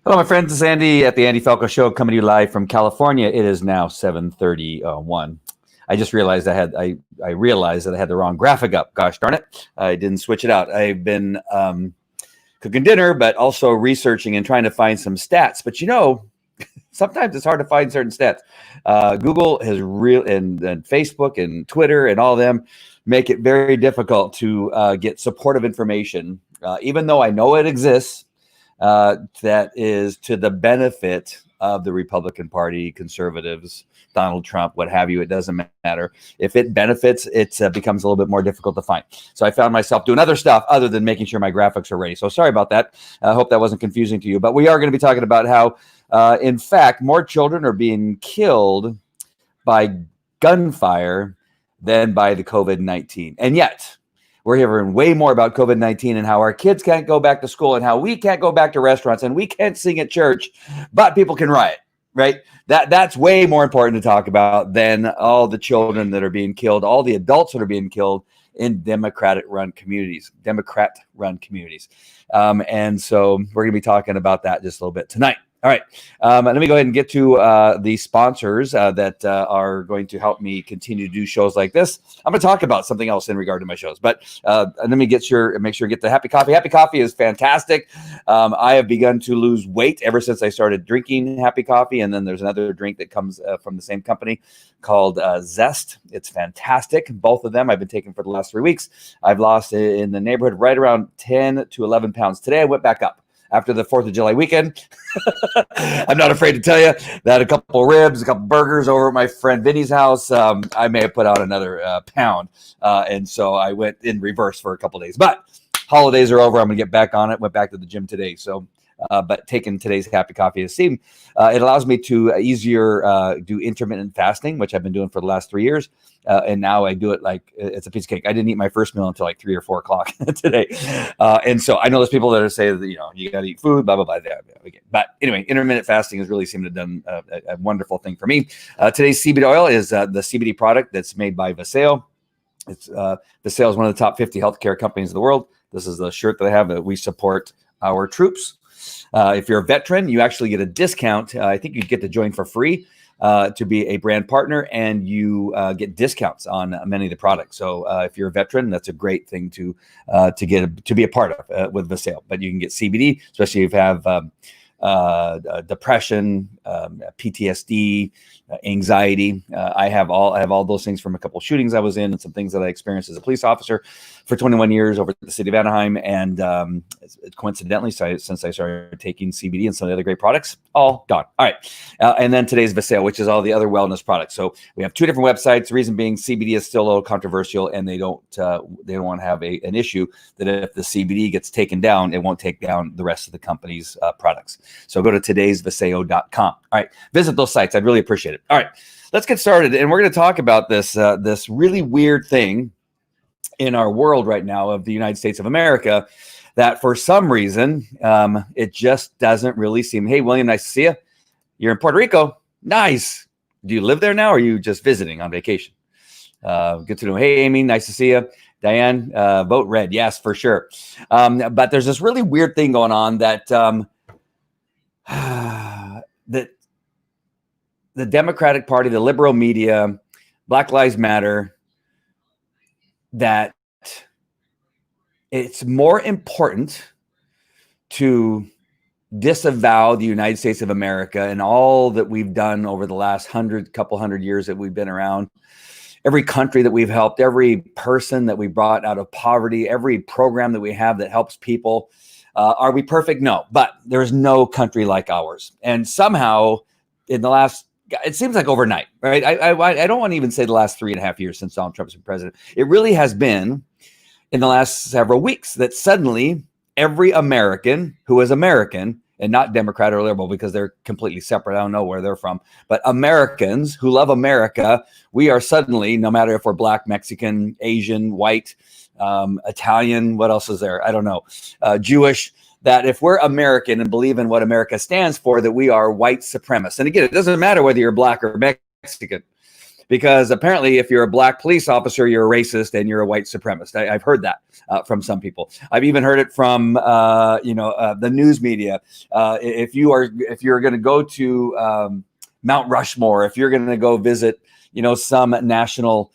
Hello, my friends. It's Andy at the Andy Falco Show, coming to you live from California. It is now 7:31. I just realized I realized that I had the wrong graphic up. Gosh darn it! I didn't switch it out. I've been cooking dinner, but also researching and trying to find some stats. But sometimes it's hard to find certain stats. Google has and Facebook and Twitter and all of them make it very difficult to get supportive information, even though I know it exists. That is to the benefit of the Republican Party, conservatives, Donald Trump, what have you. It doesn't matter. If it benefits, it becomes a little bit more difficult to find. So I found myself doing other stuff other than making sure my graphics are ready. So sorry about that. I hope that wasn't confusing to you. But we are going to be talking about how, in fact, more children are being killed by gunfire than by the COVID-19. And yet, we're hearing way more about COVID-19 and how our kids can't go back to school and how we can't go back to restaurants and we can't sing at church, but people can riot, right? That's way more important to talk about than all the children that are being killed, all the adults that are being killed in Democrat-run communities. And so we're going to be talking about that just a little bit tonight. All right. Let me go ahead and get to the sponsors that are going to help me continue to do shows like this. I'm going to talk about something else in regard to my shows, but let me make sure to get the Happy Coffee. Happy Coffee is fantastic. I have begun to lose weight ever since I started drinking Happy Coffee. And then there's another drink that comes from the same company called Zest. It's fantastic. Both of them I've been taking for the last 3 weeks. I've lost in the neighborhood right around 10 to 11 pounds. Today I went back up. After the 4th of July weekend, I'm not afraid to tell you that a couple ribs, a couple burgers over at my friend Vinny's house, I may have put on another pound. And so I went in reverse for a couple days. But holidays are over. I'm going to get back on it. Went back to the gym today. So, but taking today's Happy Coffee it allows me to easier do intermittent fasting, which I've been doing for the last 3 years. And now I do it like it's a piece of cake. I didn't eat my first meal until like 3 or 4 o'clock today. And so I know there's people that are saying that, you got to eat food, blah, blah, blah. But anyway, intermittent fasting has really seemed to have done a wonderful thing for me. Today's CBD oil is the CBD product that's made by Vaseo. Vaseo is one of the top 50 healthcare companies in the world. This is the shirt that I have that we support our troops. If you're a veteran, you actually get a discount. I think you get to join for free to be a brand partner, and you get discounts on many of the products. So if you're a veteran, that's a great thing to be a part of with Vaseo. But you can get CBD, especially if you have depression, PTSD, anxiety. I have all those things from a couple of shootings I was in and some things that I experienced as a police officer for 21 years over the city of Anaheim. And coincidentally, since I started taking CBD and some of the other great products, all gone. All right. And then today's Vaseo, which is all the other wellness products. So we have 2 different websites. The reason being CBD is still a little controversial, and they don't want to have an issue that if the CBD gets taken down, it won't take down the rest of the company's products. So go to today'svaseo.com. All right. Visit those sites. I'd really appreciate it. All right. Let's get started. And we're going to talk about this really weird thing in our world right now of the United States of America that for some reason, it just doesn't really seem. Hey, William, nice to see you. You're in Puerto Rico. Nice. Do you live there now, or are you just visiting on vacation? Good to know. Hey, Amy, nice to see you. Diane, vote red. Yes, for sure. But there's this really weird thing going on that that the Democratic Party, the liberal media, Black Lives Matter, that it's more important to disavow the United States of America and all that we've done over the last couple hundred years that we've been around, every country that we've helped, every person that we brought out of poverty, every program that we have that helps people. Are we perfect? No, but there's no country like ours. And somehow in the last, it seems like overnight, right? I don't want to even say the last 3.5 years since Donald Trump's been president. It really has been in the last several weeks that suddenly every American who is American and not Democrat or liberal because they're completely separate. I don't know where they're from. But Americans who love America, we are suddenly, no matter if we're black, Mexican, Asian, white, Italian, what else is there? I don't know, Jewish, that if we're American and believe in what America stands for, that we are white supremacists. And again, it doesn't matter whether you're black or Mexican, because apparently if you're a black police officer, you're a racist and you're a white supremacist. I've heard that from some people. I've even heard it from, the news media. If you're going to go to Mount Rushmore, if you're going to go visit, some national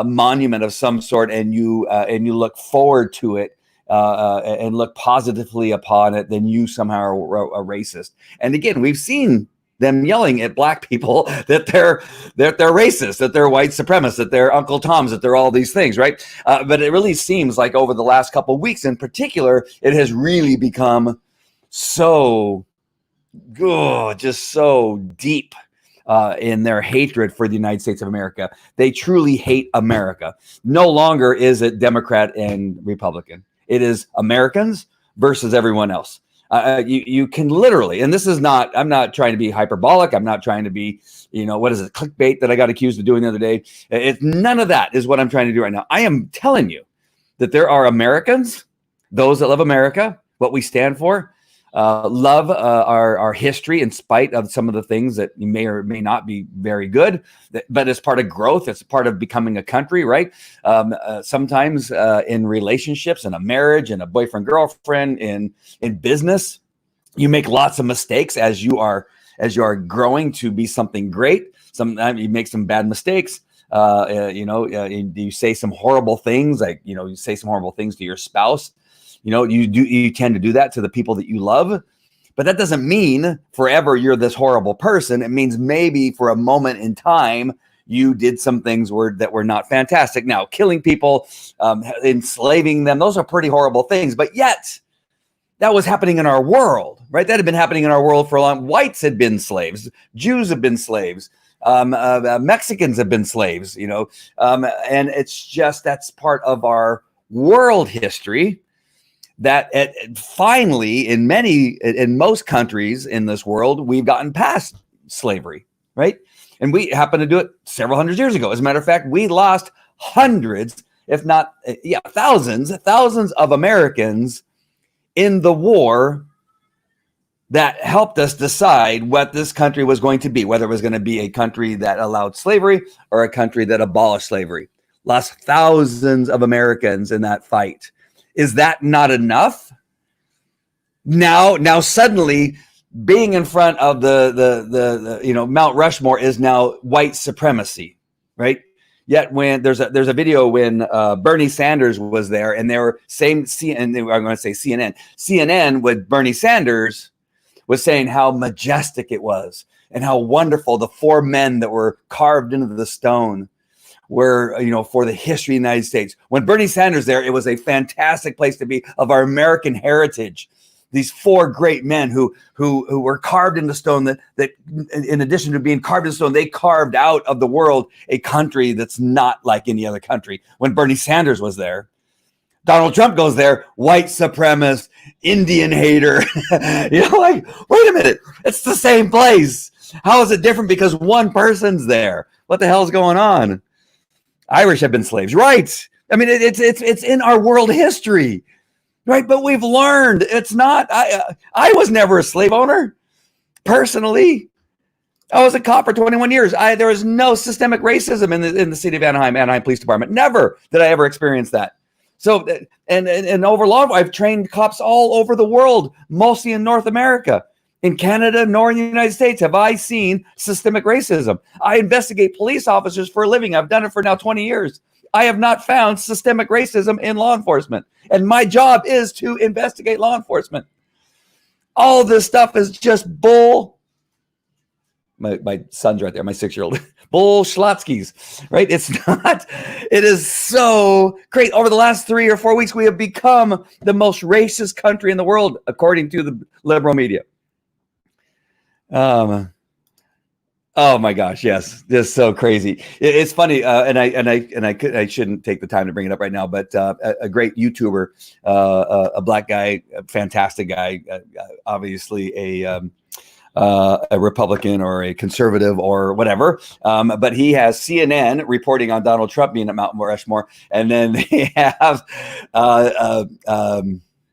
monument of some sort, and you look forward to it, and look positively upon it, then you somehow are a racist. And again, we've seen them yelling at black people that they're racist, that they're white supremacists, that they're Uncle Toms, that they're all these things, right? But it really seems like over the last couple of weeks in particular, it has really become so good, just so deep in their hatred for the United States of America. They truly hate America. No longer is it Democrat and Republican. It is Americans versus everyone else. You can literally, and this is not, I'm not trying to be hyperbolic. I'm not trying to be, what is it, clickbait that I got accused of doing the other day. None of that is what I'm trying to do right now. I am telling you that there are Americans, those that love America, what we stand for, love our history in spite of some of the things that may or may not be very good, but it's part of growth. It's part of becoming a country, right? Sometimes in relationships, in a marriage, in a boyfriend, girlfriend, in business, you make lots of mistakes as you are growing to be something great. Sometimes you make some bad mistakes. You say some horrible things, like, you say some horrible things to your spouse. You tend to do that to the people that you love, but that doesn't mean forever you're this horrible person. It means maybe for a moment in time, you did some things that were not fantastic. Now, killing people, enslaving them, those are pretty horrible things, but yet that was happening in our world, right? That had been happening in our world for a long. Whites had been slaves. Jews have been slaves. Mexicans have been slaves, and it's just, that's part of our world history. That finally, in most countries in this world, we've gotten past slavery, right? And we happened to do it several hundred years ago. As a matter of fact, we lost hundreds, if not thousands of Americans in the war that helped us decide what this country was going to be, whether it was going to be a country that allowed slavery or a country that abolished slavery. Lost thousands of Americans in that fight. Is that not enough? Now suddenly being in front of the Mount Rushmore is now white supremacy, right? Yet when there's a video when Bernie Sanders was there, and they were saying, I'm going to say CNN with Bernie Sanders was saying how majestic it was and how wonderful the four men that were carved into the stone were, for the history of the United States. When Bernie Sanders there, it was a fantastic place to be, of our American heritage. These four great men who were carved into stone, that in addition to being carved in stone, they carved out of the world a country that's not like any other country. When Bernie Sanders was there, Donald Trump goes there, white supremacist, Indian hater. Like, wait a minute, it's the same place. How is it different because one person's there? What the hell is going on? Irish have been slaves, right? I mean, it's in our world history, right? But we've learned it's not. I was never a slave owner, personally. I was a cop for 21 years. There was no systemic racism in the city of Anaheim Police Department. Never did I ever experience that. So, and over long, I've trained cops all over the world, mostly in North America. In Canada, nor in the United States have I seen systemic racism. I investigate police officers for a living. I've done it for now 20 years. I have not found systemic racism in law enforcement. And my job is to investigate law enforcement. All this stuff is just bull. My son's right there, my 6-year-old. Bull Schlotzky's, right? It's not. It is so great. Over the last 3 or 4 weeks, we have become the most racist country in the world, according to the liberal media. Oh my gosh, yes, this is so crazy. It's funny, I shouldn't take the time to bring it up right now, but a great YouTuber, a black guy, a fantastic guy, obviously a Republican or a conservative or whatever, but he has CNN reporting on Donald Trump being at Mount Rushmore, and then they have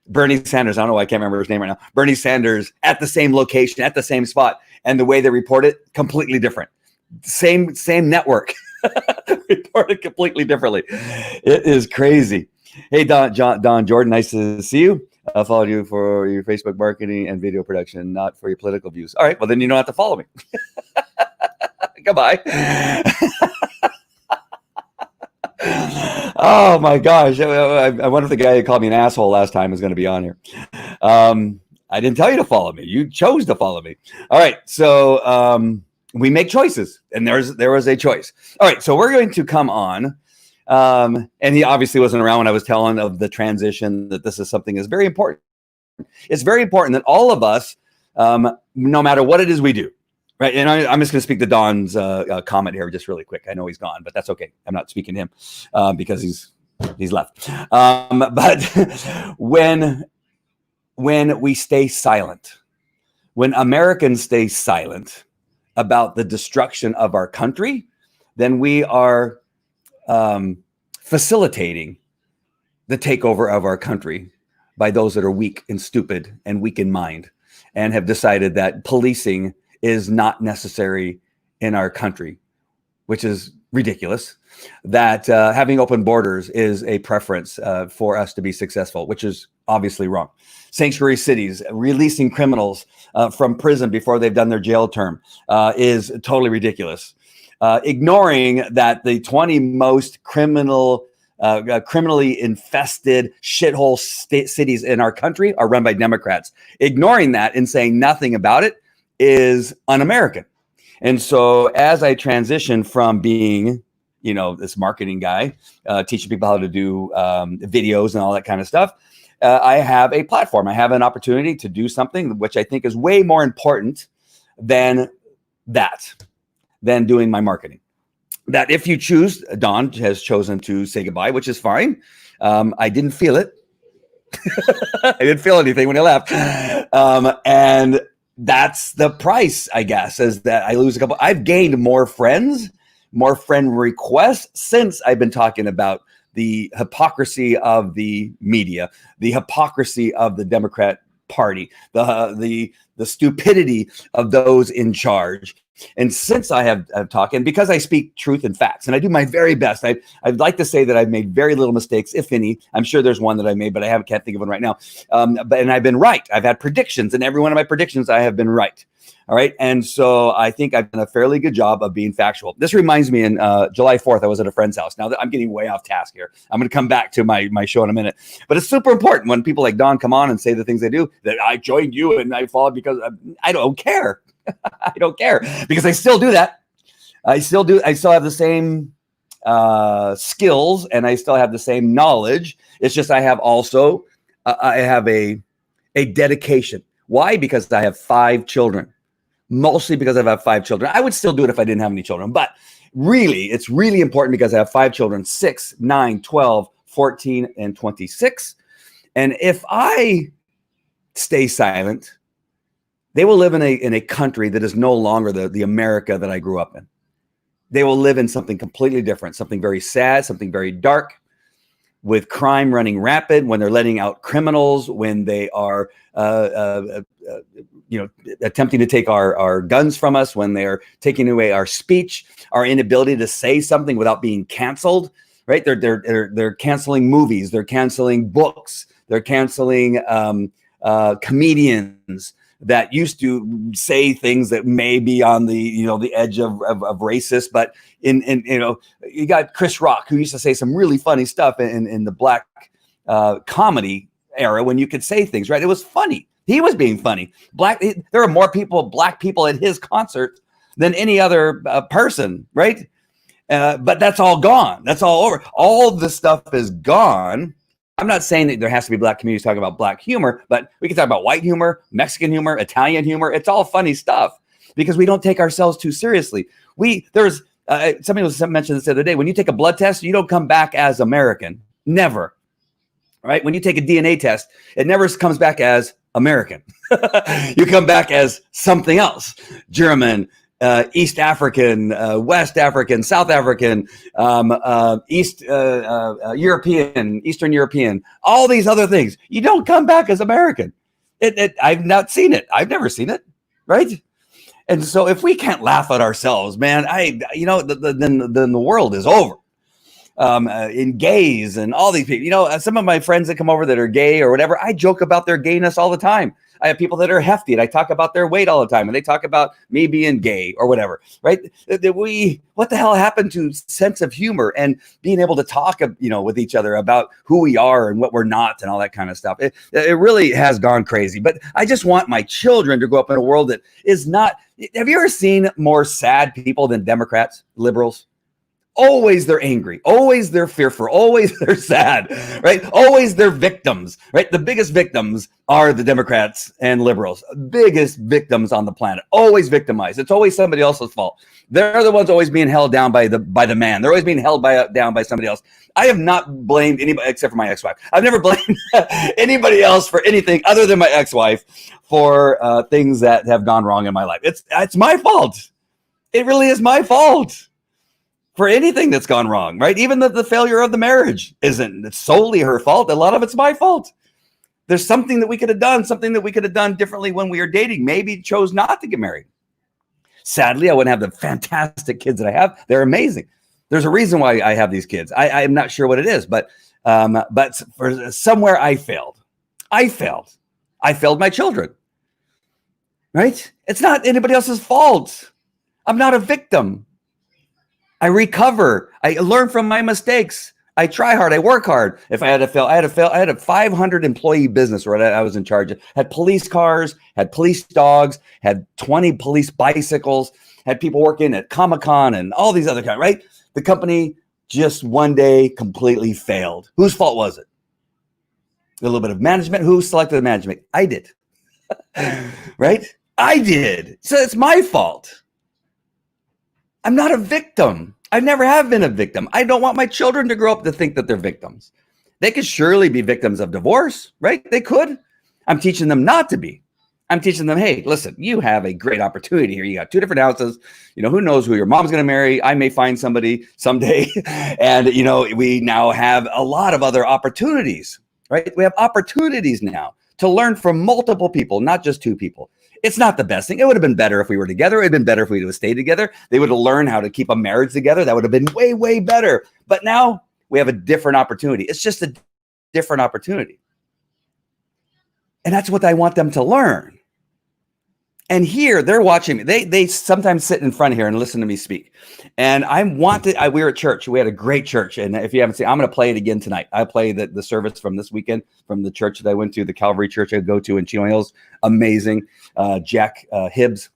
Bernie Sanders. I don't know why I can't remember his name right now. Bernie Sanders at the same location, at the same spot. And the way they report it, completely different. Same network, reported completely differently. It is crazy. Hey, Don Jordan, nice to see you. I followed you for your Facebook marketing and video production, not for your political views. All right, well, then you don't have to follow me. Goodbye. Oh my gosh. I wonder if the guy who called me an asshole last time is going to be on here. I didn't tell you to follow me. You chose to follow me. All right. So we make choices, and there was a choice. All right. So we're going to come on. And he obviously wasn't around when I was telling of the transition, that this is something that's very important. It's very important that all of us, no matter what it is we do, right? And I'm just going to speak to Don's comment here just really quick. I know he's gone, but that's okay. I'm not speaking to him because he's left. But when we stay silent, when Americans stay silent about the destruction of our country, then we are facilitating the takeover of our country by those that are weak and stupid and weak in mind, and have decided that policing is not necessary in our country, which is ridiculous. That having open borders is a preference for us to be successful, which is obviously wrong. Sanctuary cities, releasing criminals from prison before they've done their jail term is totally ridiculous. Ignoring that the 20 most criminally infested shithole cities in our country are run by Democrats. Ignoring that and saying nothing about it is un-American. And so as I transition from being, this marketing guy, teaching people how to do videos and all that kind of stuff, I have a platform. I have an opportunity to do something which I think is way more important than doing my marketing. That if you choose, Don has chosen to say goodbye, which is fine. I didn't feel it. I didn't feel anything when he left. And that's the price, I guess, is that I lose a couple. I've gained more friends, more friend requests since I've been talking about the hypocrisy of the media, the hypocrisy of the Democrat Party, the stupidity of those in charge. And since I have talked, and because I speak truth and facts, and I do my very best, I'd like to say that I've made very little mistakes, if any. I'm sure there's one that I made, but can't think of one right now. And I've been right. I've had predictions, and every one of my predictions, I have been right. All right. And so I think I've done a fairly good job of being factual. This reminds me, in July 4th, I was at a friend's house. Now that I'm getting way off task here, I'm going to come back to my show in a minute. But it's super important when people like Don come on and say the things they do, that I joined you and I followed, because I don't care. I don't care, because I still do that. I still have the same skills, and I still have the same knowledge. It's just I have a dedication. Why? Because I have 5 children. Mostly because I have 5 children. I would still do it if I didn't have any children, but really, it's really important because I have 5 children, 6, 9, 12, 14, and 26. And if I stay silent, they will live in a country that is no longer the America that I grew up in. They will live in something completely different, something very sad, something very dark, with crime running rapid, when they're letting out criminals, when they are attempting to take our guns from us, when they're taking away our speech, our inability to say something without being canceled. Right? They're canceling movies, they're canceling books, they're canceling comedians that used to say things that may be on the edge of racist, but you got Chris Rock, who used to say some really funny stuff in the black comedy era, when you could say things, right? It was funny. He was being funny. There are more black people at his concert than any other person, right? But that's all gone. That's all over. All the stuff is gone. I'm not saying that there has to be black communities talking about black humor, but we can talk about white humor, Mexican humor, Italian humor. It's all funny stuff, because we don't take ourselves too seriously. Somebody mentioned this the other day. When you take a blood test, you don't come back as American. Never. Right? When you take a DNA test, it never comes back as American. You come back as something else. German, East African, West African, South African, Eastern European, all these other things. You don't come back as American. I've not seen it. I've never seen it. Right? And so if we can't laugh at ourselves, man, then the world is over. In gays and all these people, some of my friends that come over that are gay or whatever, I joke about their gayness all the time. I have people that are hefty and I talk about their weight all the time and they talk about me being gay or whatever, right? What the hell happened to sense of humor and being able to talk, with each other about who we are and what we're not and all that kind of stuff. It really has gone crazy, but I just want my children to grow up in a world that is not. Have you ever seen more sad people than Democrats, liberals? Always they're angry. Always they're fearful. Always they're sad, right? Always they're victims, right? The biggest victims are the Democrats and liberals. Biggest victims on the planet. Always victimized. It's always somebody else's fault. They're the ones always being held down by the man. They're always being held down by somebody else. I have not blamed anybody except for my ex-wife. I've never blamed anybody else for anything other than my ex-wife for things that have gone wrong in my life. It's my fault. It really is my fault. For anything that's gone wrong, right? Even the failure of the marriage isn't solely her fault. A lot of it's my fault. There's something that we could have done differently when we were dating. Maybe chose not to get married. Sadly, I wouldn't have the fantastic kids that I have. They're amazing. There's a reason why I have these kids. I'm not sure what it is, but for somewhere I failed. I failed my children, right? It's not anybody else's fault. I'm not a victim. I recover. I learn from my mistakes. I try hard. I work hard. If I had to fail, I had a 500 employee business where I was in charge of. Had police cars, had police dogs, had 20 police bicycles, had people working at Comic-Con and all these other kinds, right? The company just one day completely failed. Whose fault was it? A little bit of management. Who selected the management? I did. Right? I did. So it's my fault. I'm not a victim. I never have been a victim. I don't want my children to grow up to think that they're victims. They could surely be victims of divorce, right? They could. I'm teaching them not to be. I'm teaching them, hey, listen, you have a great opportunity here. You got 2 different houses. Who knows who your mom's going to marry? I may find somebody someday. And, we now have a lot of other opportunities, right? We have opportunities now to learn from multiple people, not just 2 people. It's not the best thing. It would have been better if we were together. It would have been better if we would have stayed together. They would have learned how to keep a marriage together. That would have been way, way better. But now we have a different opportunity. It's just a different opportunity. And that's what I want them to learn. And here they're watching me. They sometimes sit in front of here and listen to me speak. And we were at church. We had a great church. And if you haven't seen, I'm going to play it again tonight. I play the service from this weekend from the church that I went to, the Calvary Church I go to in Chino Hills. Amazing. Jack Hibbs,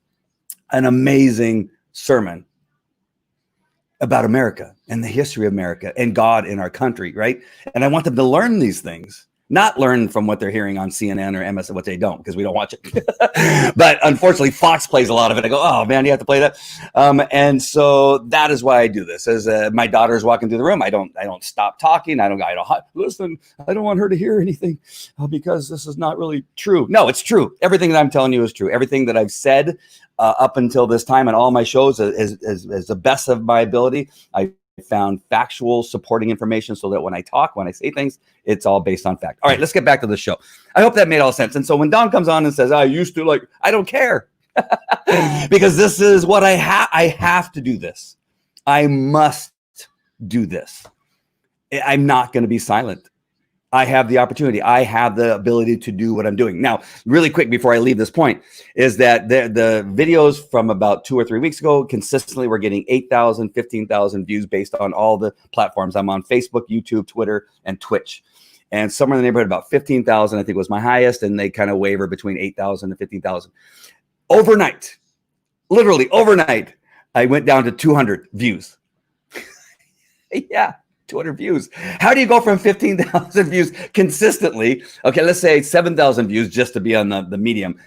an amazing sermon about America and the history of America and God in our country, right? And I want them to learn these things. Not learn from what they're hearing on CNN or MS, what they don't, because we don't watch it. But unfortunately, Fox plays a lot of it. I go, oh man, you have to play that. And so that is why I do this. As my daughter is walking through the room, I don't stop talking. I don't listen. I don't want her to hear anything because this is not really true. No, it's true. Everything that I'm telling you is true. Everything that I've said up until this time and all my shows is the best of my ability. I found factual supporting information so that when I say things, it's all based on fact. All right, let's get back to the show. I hope that made all sense. And so when Don comes on and says, I used to I don't care because this is what I have to do this. I must do this. I'm not going to be silent. I have the opportunity. I have the ability to do what I'm doing. Now, really quick before I leave this point is that the videos from about 2 or 3 weeks ago, consistently we're getting 8,000, 15,000 views based on all the platforms. I'm on Facebook, YouTube, Twitter, and Twitch. And somewhere in the neighborhood about 15,000, I think was my highest. And they kind of waver between 8,000 and 15,000. Overnight, literally overnight, I went down to 200 views. Yeah. 200 views. How do you go from 15,000 views consistently? Okay, let's say 7,000 views just to be on the medium,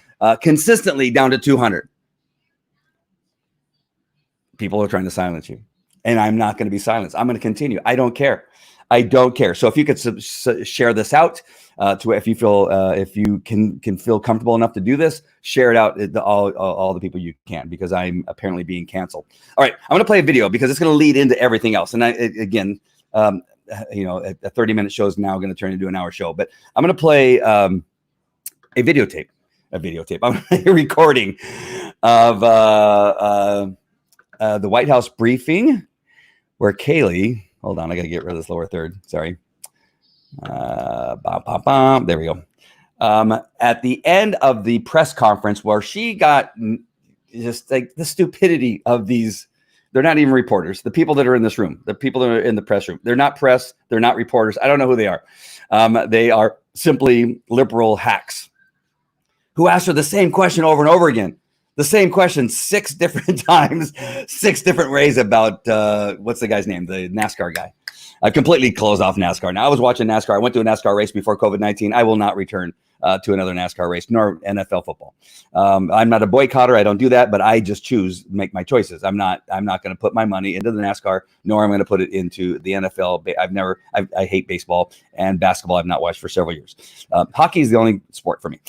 consistently down to 200. people are trying to silence you, and I'm not going to be silenced. I'm going to continue. I don't care. I don't care. So if you could share this out to, if you feel if you can feel comfortable enough to do this, share it out to all the people you can, because I'm apparently being canceled. All right, I'm going to play a video because it's going to lead into everything else. And again, a 30-minute show is now going to turn into an hour show. But I'm going to play a videotape. I'm a recording of the White House briefing where Kayleigh. Hold on, I got to get rid of this lower third. Sorry. There we go. At the end of the press conference where she got just like the stupidity of these, they're not even reporters. The people that are in this room, the people that are in the press room, they're not press. They're not reporters. I don't know who they are. They are simply liberal hacks who asked her the same question over and over again. The same question 6 different times, 6 different ways about what's the guy's name? The NASCAR guy. I completely closed off NASCAR. Now, I was watching NASCAR. I went to a NASCAR race before COVID-19. I will not return to another NASCAR race, nor NFL football. I'm not a boycotter. I don't do that, but I just make my choices. I'm not going to put my money into the NASCAR, nor I'm going to put it into the NFL. I hate baseball, and basketball I've not watched for several years. Hockey is the only sport for me.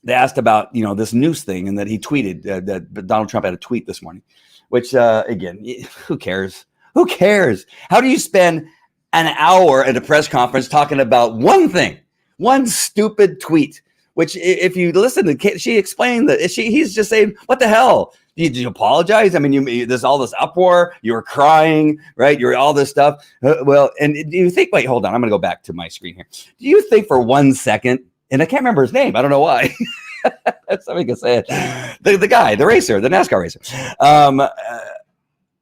They asked about, this news thing, and that he tweeted that Donald Trump had a tweet this morning, which, again, who cares? Who cares? How do you spend an hour at a press conference talking about one thing, one stupid tweet, which if you listen to Kate, she explained that he's just saying, what the hell? Did you apologize? I mean, there's all this uproar. You were crying, right? You're all this stuff. And do you think, wait, hold on. I'm going to go back to my screen here. Do you think for 1 second, and I can't remember his name. I don't know why. Somebody can say it. The guy, the racer, the NASCAR racer.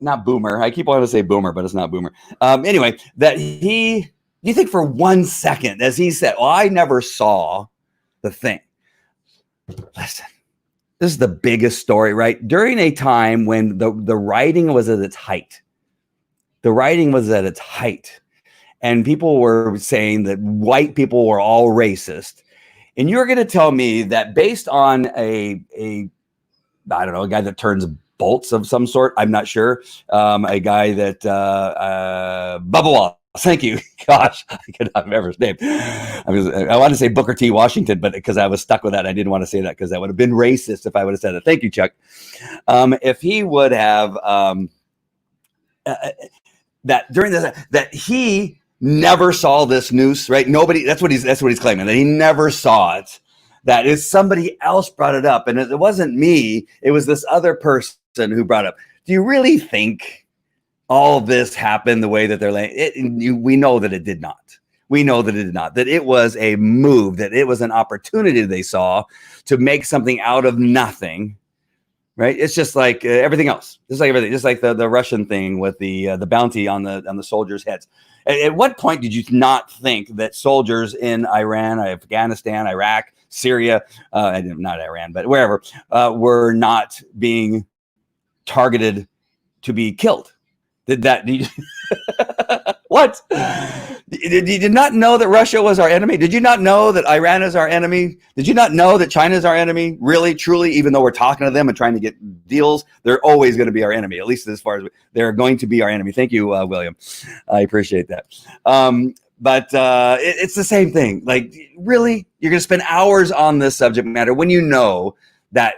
Not Boomer. I keep wanting to say Boomer, but it's not Boomer. Anyway, you think for 1 second, as he said, well, I never saw the thing. Listen, this is the biggest story, right? During a time when the writing was at its height. The writing was at its height. And people were saying that white people were all racist. And you're going to tell me that based on a guy that turns bolts of some sort, I'm not sure, a guy that, Bubba Wallace, thank you. Gosh, I could not remember his name. I wanted to say Booker T. Washington, but because I was stuck with that, I didn't want to say that because that would have been racist if I would have said it. Thank you, Chuck. If he would have, that during this, that he never saw this news, right? Nobody. That's what he's claiming, that he never saw it. That is somebody else brought it up, and it wasn't me. It was this other person who brought it up. Do you really think all of this happened the way that they're laying? We know that it did not. We know that it did not. That it was a move. That it was an opportunity they saw to make something out of nothing. Right? It's just like everything else. Just like everything. Just like the Russian thing with the bounty on the soldiers' heads. At what point did you not think that soldiers in Iran, Afghanistan, Iraq, Syria, not Iran, but wherever, were not being targeted to be killed? What? Did you not know that Russia was our enemy? Did you not know that Iran is our enemy? Did you not know that China is our enemy? Really, truly, even though we're talking to them and trying to get deals, they're always going to be our enemy, at least as far as they're going to be our enemy. Thank you, William. I appreciate that. But it's the same thing. Like, really? You're going to spend hours on this subject matter when you know that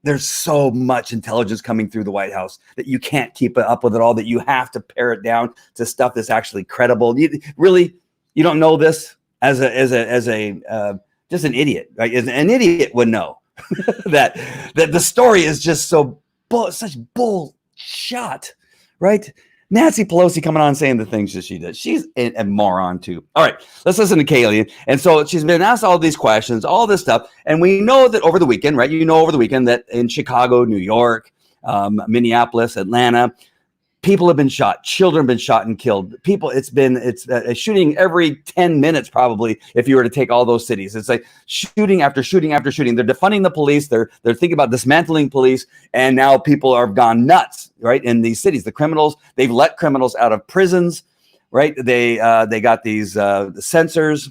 there's so much intelligence coming through the White House that you can't keep up with it all, that you have to pare it down to stuff that's actually credible. You don't know this as a just an idiot, right? An idiot would know that the story is just such bullshit, right? Nancy Pelosi coming on saying the things that she did. She's a moron too. All right, let's listen to Kayleigh. And so she's been asked all these questions, all this stuff. And we know that over the weekend, right? Over the weekend that in Chicago, New York, Minneapolis, Atlanta, people have been shot. Children have been shot and killed. It's a shooting every 10 minutes, probably, if you were to take all those cities. It's like shooting after shooting after shooting. They're defunding the police. They're thinking about dismantling police. And now people have gone nuts, right? In these cities, the criminals, they've let criminals out of prisons, right? They got these sensors,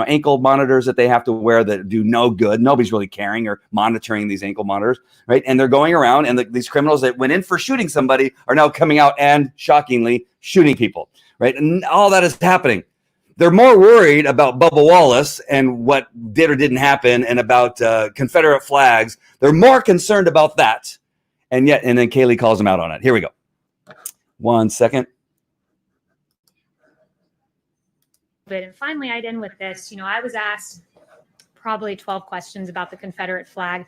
ankle monitors that they have to wear that do no good. Nobody's really caring or monitoring these ankle monitors, right? And they're going around, and these criminals that went in for shooting somebody are now coming out and shockingly shooting people, right? And all that is happening. They're more worried about Bubba Wallace and what did or didn't happen, and about Confederate flags. They're more concerned about that, and then Kaylee calls them out on it. Here we go. 1 second. And finally, I'd end with this. I was asked probably 12 questions about the Confederate flag.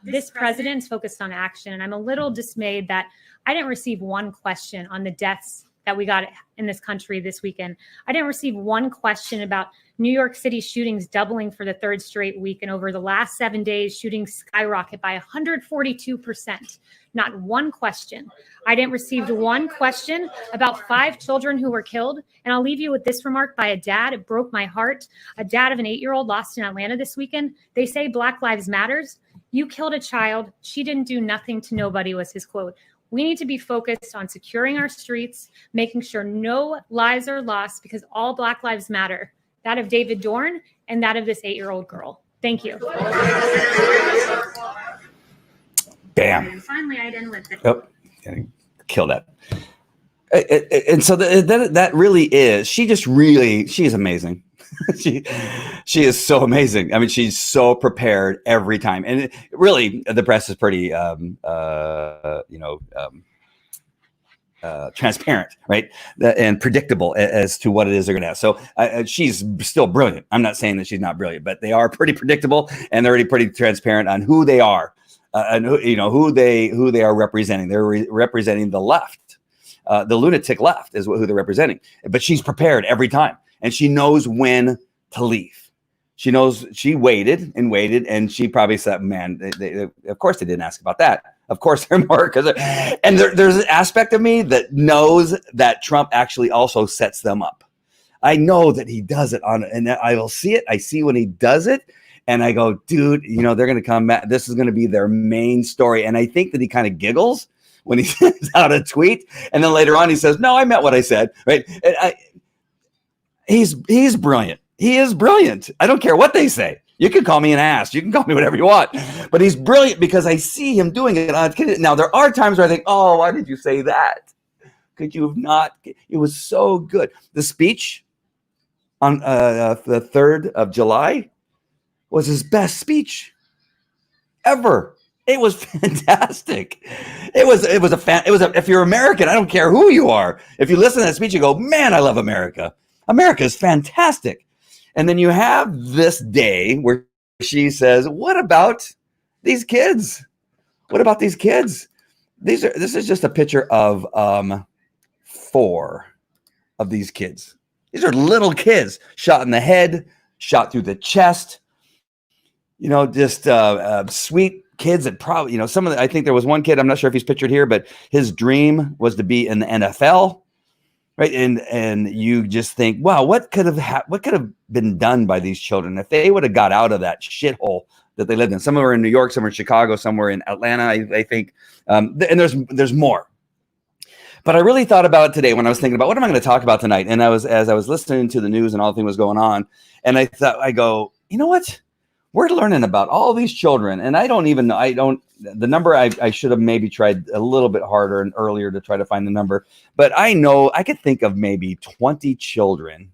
This president's focused on action, and I'm a little dismayed that I didn't receive one question on the deaths that we got in this country this weekend. I didn't receive one question about New York City shootings doubling for the third straight week, and over the last 7 days, shootings skyrocket by 142%. Not one question. I didn't receive one question about 5 children who were killed. And I'll leave you with this remark by a dad. It broke my heart. A dad of an 8-year-old lost in Atlanta this weekend. They say Black Lives Matters. You killed a child. She didn't do nothing to nobody, was his quote. We need to be focused on securing our streets, making sure no lives are lost, because all Black lives matter. That of David Dorn and that of this 8-year-old girl. Thank you. Bam. And finally, I'd end with it. Oh, kill that. And so that really is. She is amazing. she is so amazing. I mean, she's so prepared every time, and really, the press is pretty, transparent, right, and predictable as to what it is they're going to have. So she's still brilliant. I'm not saying that she's not brilliant, but they are pretty predictable, and they're already pretty transparent on who they are. And who they are representing. They're representing the left, the lunatic left is who they're representing. But she's prepared every time, and she knows when to leave. She knows. She waited, and she probably said, "Man, they, of course they didn't ask about that. Of course they're more because." And there's an aspect of me that knows that Trump actually also sets them up. I know that he does it and I will see it. I see when he does it. And I go, dude, they're going to come back. This is going to be their main story. And I think that he kind of giggles when he sends out a tweet. And then later on, he says, no, I meant what I said. Right. And he's brilliant. He is brilliant. I don't care what they say. You can call me an ass. You can call me whatever you want. But he's brilliant because I see him doing it. Now, there are times where I think, oh, why did you say that? Could you have not? It was so good. The speech on the 3rd of July was his best speech ever. It was fantastic. If you're American, I don't care who you are. If you listen to that speech, you go, man, I love America. America is fantastic. And then you have this day where she says, what about these kids? What about these kids? This is just a picture of 4 of these kids. These are little kids shot in the head, shot through the chest. Just sweet kids that probably, I think there was one kid, I'm not sure if he's pictured here, but his dream was to be in the NFL, right? And you just think, wow, what could have been done by these children if they would have got out of that shithole that they lived in? Some were in New York, some were in Chicago, some were in Atlanta, I think. And there's more. But I really thought about it today when I was thinking about what am I going to talk about tonight? And as I was listening to the news and all the thing was going on, and I go, you know what? We're learning about all these children, and the number I should have maybe tried a little bit harder and earlier to try to find the number, but I know I could think of maybe 20 children.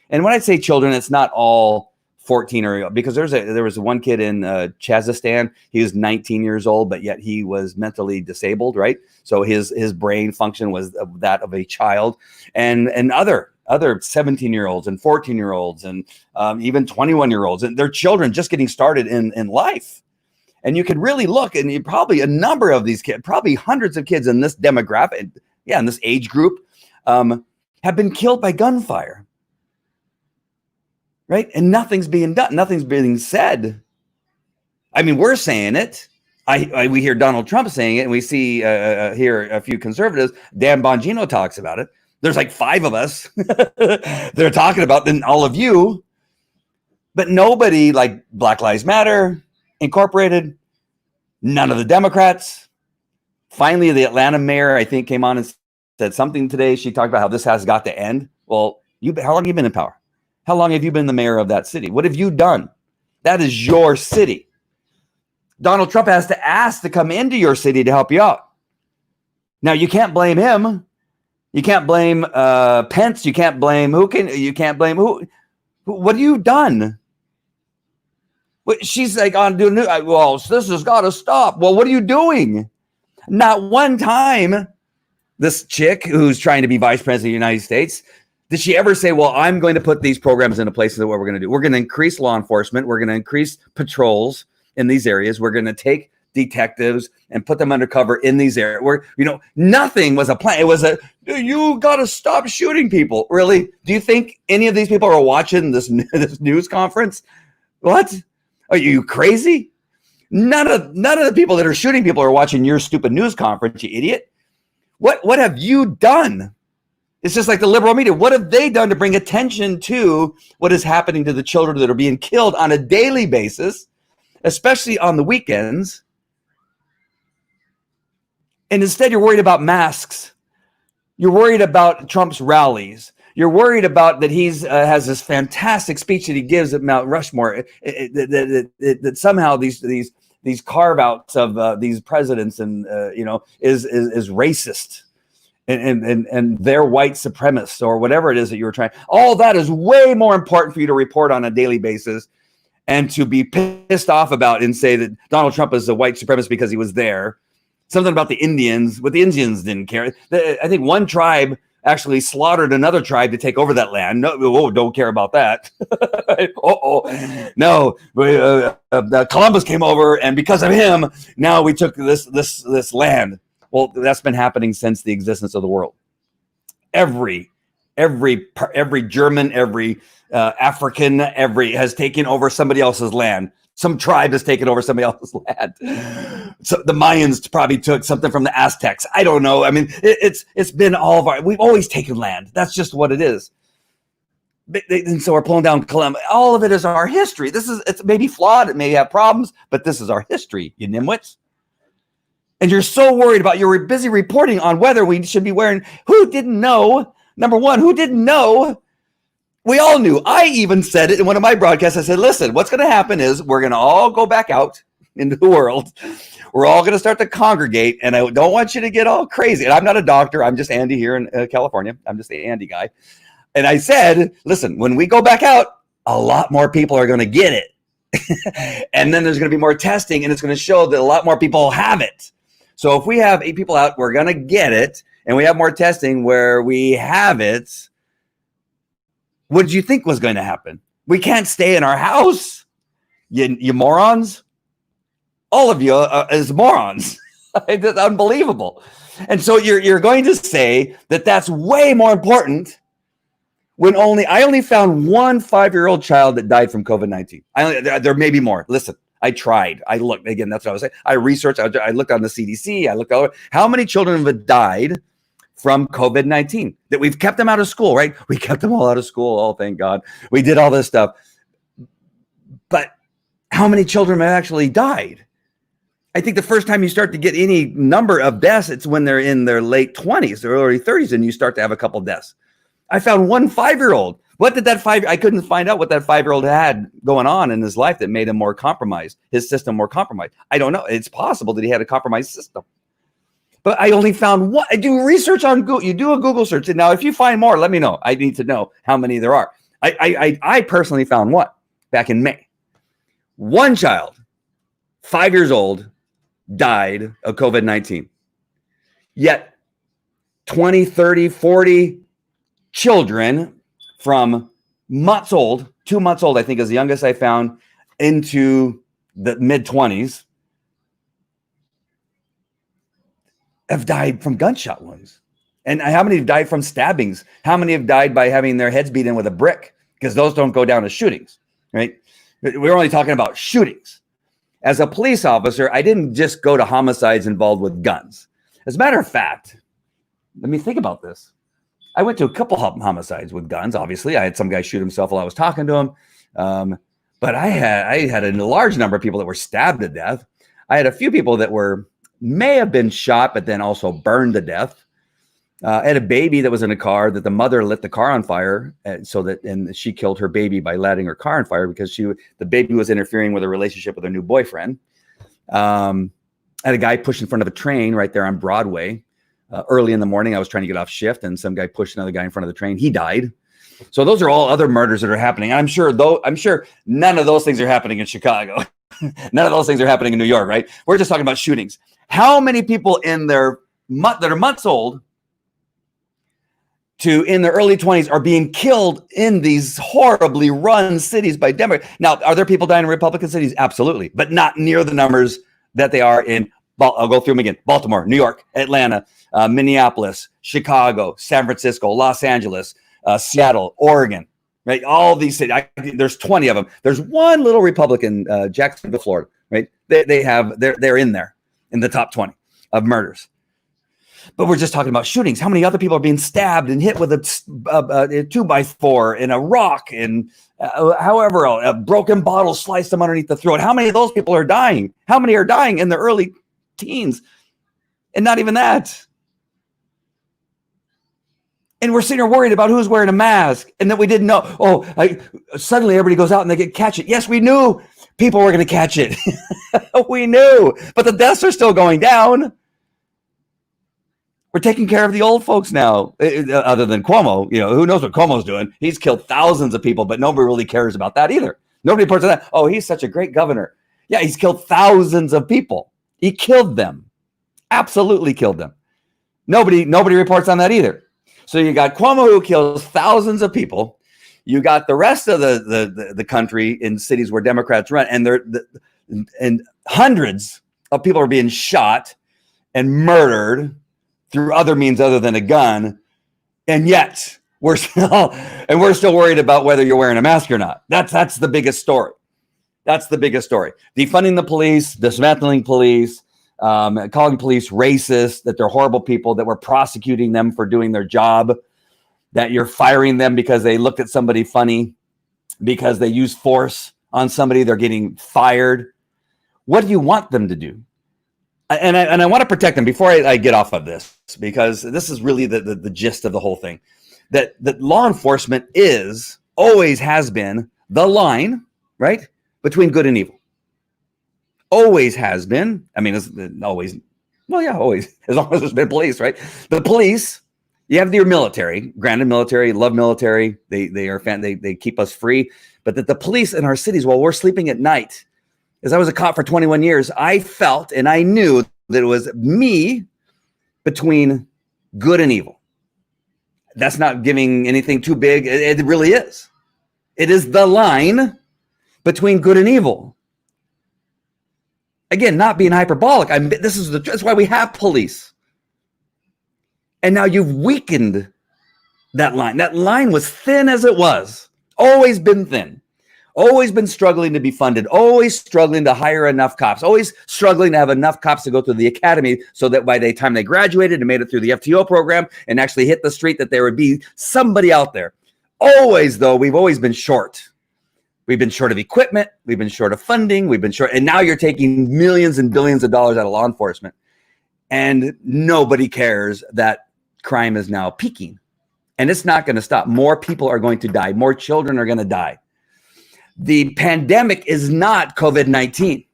And when I say children, it's not all 14 or because there was one kid in Kazakhstan. He was 19 years old, but yet he was mentally disabled, right? So his brain function was that of a child, and other 17-year-olds and 14-year-olds and even 21-year-olds, and they're children just getting started in life. And you could really look, and probably a number of these kids, probably hundreds of kids in this demographic, in this age group, have been killed by gunfire, right? And nothing's being done. Nothing's being said. I mean, we're saying it. We hear Donald Trump saying it, and we see here a few conservatives. Dan Bongino talks about it. There's like 5 of us they're talking about, then all of you, but nobody like Black Lives Matter Incorporated, none of the Democrats. Finally, the Atlanta mayor, I think, came on and said something today. She talked about how this has got to end. Well, how long have you been in power? How long have you been the mayor of that city? What have you done? That is your city. Donald Trump has to ask to come into your city to help you out. Now, you can't blame him. You can't blame Pence. You can't blame you can't blame who. What have you done? She's like on doing. Well, this has got to stop. Well, what are you doing? Not one time, this chick who's trying to be vice president of the United States, did she ever say, well, I'm going to put these programs into place? What we're going to do? We're going to increase law enforcement. We're going to increase patrols in these areas. We're going to take detectives and put them undercover in these areas where, nothing was a plan. It was you got to stop shooting people. Really? Do you think any of these people are watching this news conference? What? Are you crazy? None of the people that are shooting people are watching your stupid news conference, you idiot. What have you done? It's just like the liberal media. What have they done to bring attention to what is happening to the children that are being killed on a daily basis, especially on the weekends? And instead, you're worried about masks. You're worried about Trump's rallies. You're worried about that he's has this fantastic speech that he gives at Mount Rushmore. That somehow these carve outs of these presidents and is racist and they're white supremacists or whatever it is that you were trying. All that is way more important for you to report on a daily basis and to be pissed off about and say that Donald Trump is a white supremacist because he was there. Something about the Indians, what the Indians didn't care. I think one tribe actually slaughtered another tribe to take over that land. No, don't care about that. No, Columbus came over, and because of him, now we took this land. Well, that's been happening since the existence of the world. Every German, every African, has taken over somebody else's land. Some tribe has taken over somebody else's land. So the Mayans probably took something from the Aztecs. I don't know. I mean, it's been all of our. We've always taken land. That's just what it is. And so we're pulling down Columbus. All of it is our history. It's maybe flawed. It may have problems, but this is our history. You nimwits. And you're so worried about. You're busy reporting on whether we should be wearing. Who didn't know? Number one, who didn't know? We all knew. I even said it in one of my broadcasts. I said, listen, what's going to happen is we're going to all go back out into the world. We're all going to start to congregate. And I don't want you to get all crazy. And I'm not a doctor. I'm just Andy here in California. I'm just the Andy guy. And I said, listen, when we go back out, a lot more people are going to get it. And then there's going to be more testing. And it's going to show that a lot more people have it. So if we have 8 people out, we're going to get it. And we have more testing where we have it. What did you think was going to happen? We can't stay in our house, you morons. All of you is morons. It's unbelievable. And so you're going to say that that's way more important when I only found one 5-year-old child that died from COVID-19. There may be more. Listen, I tried. I looked. Again, that's what I was saying. I researched. I looked on the CDC. I looked all over. How many children have died from COVID-19 that we've kept them out of school, right? We kept them all out of school. Oh, thank God. We did all this stuff. But how many children have actually died? I think the first time you start to get any number of deaths, it's when they're in their late 20s or early 30s, and you start to have a couple deaths. I found one 5-year-old. What did I couldn't find out what that 5-year-old had going on in his life that made him more compromised, his system more compromised. I don't know. It's possible that he had a compromised system. But I only found one. I do research on Google. You do a Google search. And now, if you find more, let me know. I need to know how many there are. I personally found one back in May. One child, 5 years old, died of COVID-19. Yet 20, 30, 40 children from months old, 2 months old, I think is the youngest I found, into the mid-20s, have died from gunshot wounds. And how many have died from stabbings? How many have died by having their heads beat in with a brick? Because those don't go down as shootings, right? We're only talking about shootings. As a police officer, I didn't just go to homicides involved with guns. As a matter of fact, let me think about this. I went to a couple homicides with guns, obviously. I had some guy shoot himself while I was talking to him. But I had a large number of people that were stabbed to death. I had a few people that may have been shot, but then also burned to death. I had a baby that was in a car that the mother lit the car on fire, and she killed her baby by lighting her car on fire because the baby was interfering with her relationship with her new boyfriend. I had a guy push in front of a train right there on Broadway. Early in the morning, I was trying to get off shift, and some guy pushed another guy in front of the train. He died. So those are all other murders that are happening. I'm sure none of those things are happening in Chicago. None of those things are happening in New York, right? We're just talking about shootings. How many people that are months old to in their early 20s are being killed in these horribly run cities by Democrats? Now, are there people dying in Republican cities? Absolutely, but not near the numbers that they are in. I'll go through them again: Baltimore, New York, Atlanta, Minneapolis, Chicago, San Francisco, Los Angeles, Seattle, Oregon. Right, all these cities. There's 20 of them. There's one little Republican, Jacksonville, Florida. Right, they're in there in the top 20 of murders. But we're just talking about shootings. How many other people are being stabbed and hit with a 2x4 and a rock and however else, a broken bottle sliced them underneath the throat? How many of those people are dying? How many are dying in the early teens? And not even that. And we're sitting here worried about who's wearing a mask and that we didn't know. Suddenly everybody goes out and they catch it. Yes, we knew people were going to catch it. We knew, but the deaths are still going down. We're taking care of the old folks now, other than Cuomo. Who knows what Cuomo's doing? He's killed thousands of people, but nobody really cares about that either. Nobody reports on that. Oh, he's such a great governor. Yeah, he's killed thousands of people. He killed them. Absolutely killed them. Nobody reports on that either. So you got Cuomo, who kills thousands of people. You got the rest of the country in cities where Democrats run, and hundreds of people are being shot and murdered through other means other than a gun, and yet we're still worried about whether you're wearing a mask or not. That's the biggest story. That's the biggest story. Defunding the police, dismantling police, calling police racist, that they're horrible people, that we're prosecuting them for doing their job, that you're firing them because they looked at somebody funny, because they use force on somebody, they're getting fired. What do you want them to do? And I want to protect them before I get off of this, because this is really the gist of the whole thing. That law enforcement always has been the line, right, between good and evil. Always has been. I mean, it's always. Well, yeah, always. As long as there's been police, right? The police. You have your military. Granted, military, love military. They are they keep us free. But that the police in our cities, while we're sleeping at night. As I was a cop for 21 years, I felt and I knew that it was me between good and evil. That's not giving anything too big. It really is. It is the line between good and evil. Again, not being hyperbolic. That's why we have police. And now you've weakened that line. That line was thin as it was. Always been thin. Always been struggling to be funded, always struggling to hire enough cops, always struggling to have enough cops to go through the academy so that by the time they graduated and made it through the FTO program and actually hit the street, that there would be somebody out there. Always, though, we've always been short. We've been short of equipment. We've been short of funding. We've been short. And now you're taking millions and billions of dollars out of law enforcement. And nobody cares that crime is now peaking. And it's not going to stop. More people are going to die. More children are going to die. The pandemic is not COVID-19.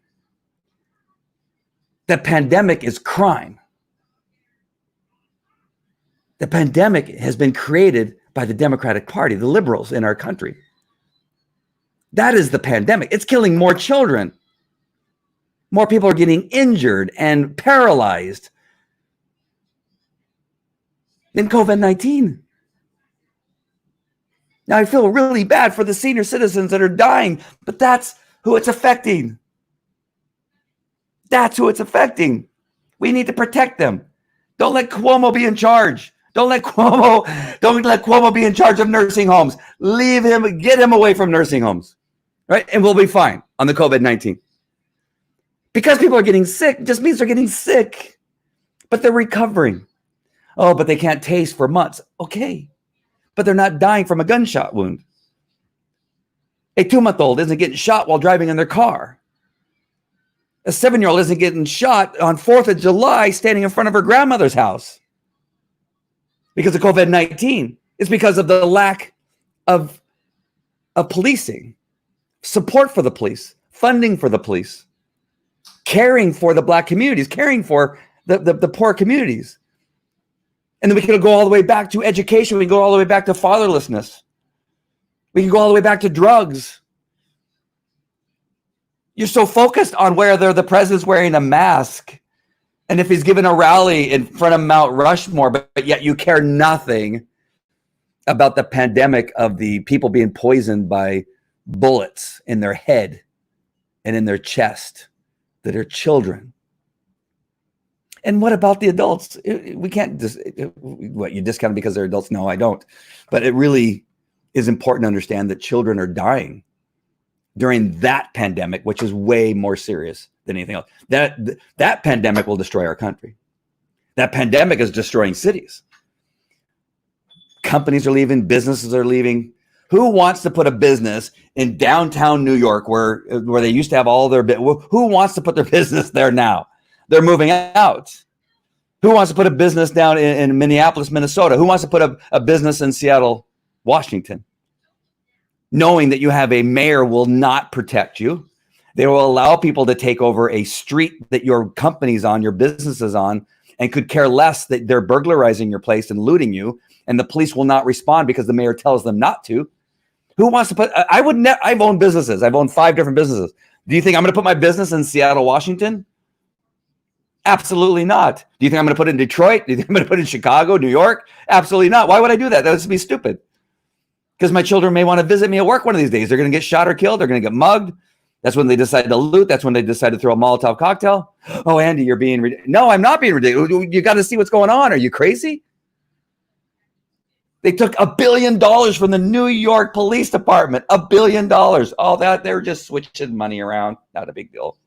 The pandemic is crime. The pandemic has been created by the Democratic Party, the liberals in our country. That is the pandemic. It's killing more children. More people are getting injured and paralyzed than COVID-19. Now, I feel really bad for the senior citizens that are dying, but that's who it's affecting. That's who it's affecting. We need to protect them. Don't let Cuomo be in charge. Don't let Cuomo be in charge of nursing homes. Leave him, get him away from nursing homes, right? And we'll be fine on the COVID-19. Because people are getting sick just means they're getting sick, but they're recovering. Oh, but they can't taste for months. Okay. But they're not dying from a gunshot wound. A 2-month-old isn't getting shot while driving in their car. A 7-year-old isn't getting shot on 4th of July standing in front of her grandmother's house. because of COVID-19. It's because of the lack of policing, support for the police, funding for the police, caring for the Black communities, caring for the poor communities. And then we can go all the way back to education. We can go all the way back to fatherlessness. We can go all the way back to drugs. You're so focused on whether the president's wearing a mask and if he's given a rally in front of Mount Rushmore, but yet you care nothing about the pandemic of the people being poisoned by bullets in their head and in their chest that are children. And what about the adults? We can't just, what, you discount them because they're adults? No, I don't. But it really is important to understand that children are dying during that pandemic, which is way more serious than anything else. That pandemic will destroy our country. That pandemic is destroying cities. Companies are leaving, businesses are leaving. Who wants to put a business in downtown New York where they used to have all their, who wants to put their business there now? They're moving out. Who wants to put a business down in Minneapolis, Minnesota? Who wants to put a business in Seattle, Washington? Knowing that you have a mayor will not protect you. They will allow people to take over a street that your company's on, your business is on, and could care less that they're burglarizing your place and looting you. And the police will not respond because the mayor tells them not to. Who wants to put, I've owned businesses. I've owned 5 different businesses. Do you think I'm going to put my business in Seattle, Washington? Absolutely not. Do you think I'm going to put it in Detroit? Do you think I'm going to put it in Chicago, New York? Absolutely not. Why would I do that? That would be stupid. Because my children may want to visit me at work one of these days. They're going to get shot or killed. They're going to get mugged. That's when they decide to loot. That's when they decide to throw a Molotov cocktail. Oh, Andy, you're being ridiculous. No, I'm not being ridiculous. You got to see what's going on. Are you crazy? They took $1 billion from the New York Police Department. $1 billion. All that, they're just switching money around. Not a big deal.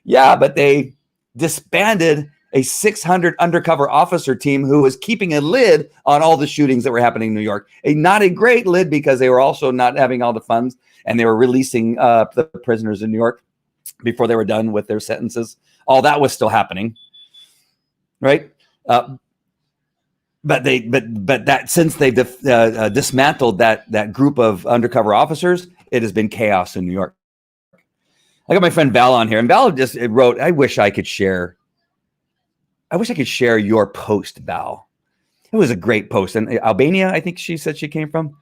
Yeah, but they disbanded a 600 undercover officer team who was keeping a lid on all the shootings that were happening in New York. Not a great lid because they were also not having all the funds, and they were releasing the prisoners in New York before they were done with their sentences. All that was still happening, right? But that since they've dismantled that group of undercover officers, it has been chaos in New York. I got my friend Val on here, and Val just wrote, I wish I could share your post, Val. It was a great post. And Albania, I think she said she came from.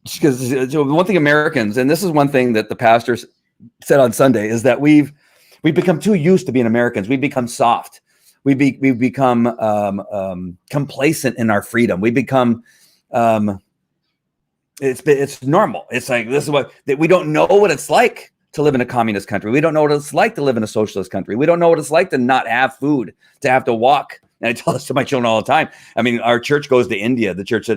Because one thing Americans, and this is one thing that the pastors said on Sunday, is that we've become too used to being Americans. We've become soft. We've become complacent in our freedom. We become it's normal. It's like, this is what, that we don't know what it's like to live in a communist country. We don't know what it's like to live in a socialist country. We don't know what it's like to not have food, to have to walk. And I tell this to my children all the time. I mean, our church goes to India. This church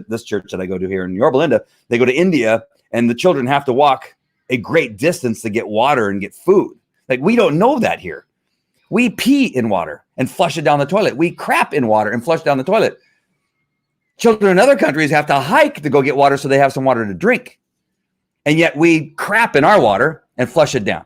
that I go to here in Yorba Linda, they go to India, and the children have to walk a great distance to get water and get food. Like, we don't know that here. We pee in water and flush it down the toilet. We crap in water and flush down the toilet. Children in other countries have to hike to go get water so they have some water to drink. And yet we crap in our water and flush it down.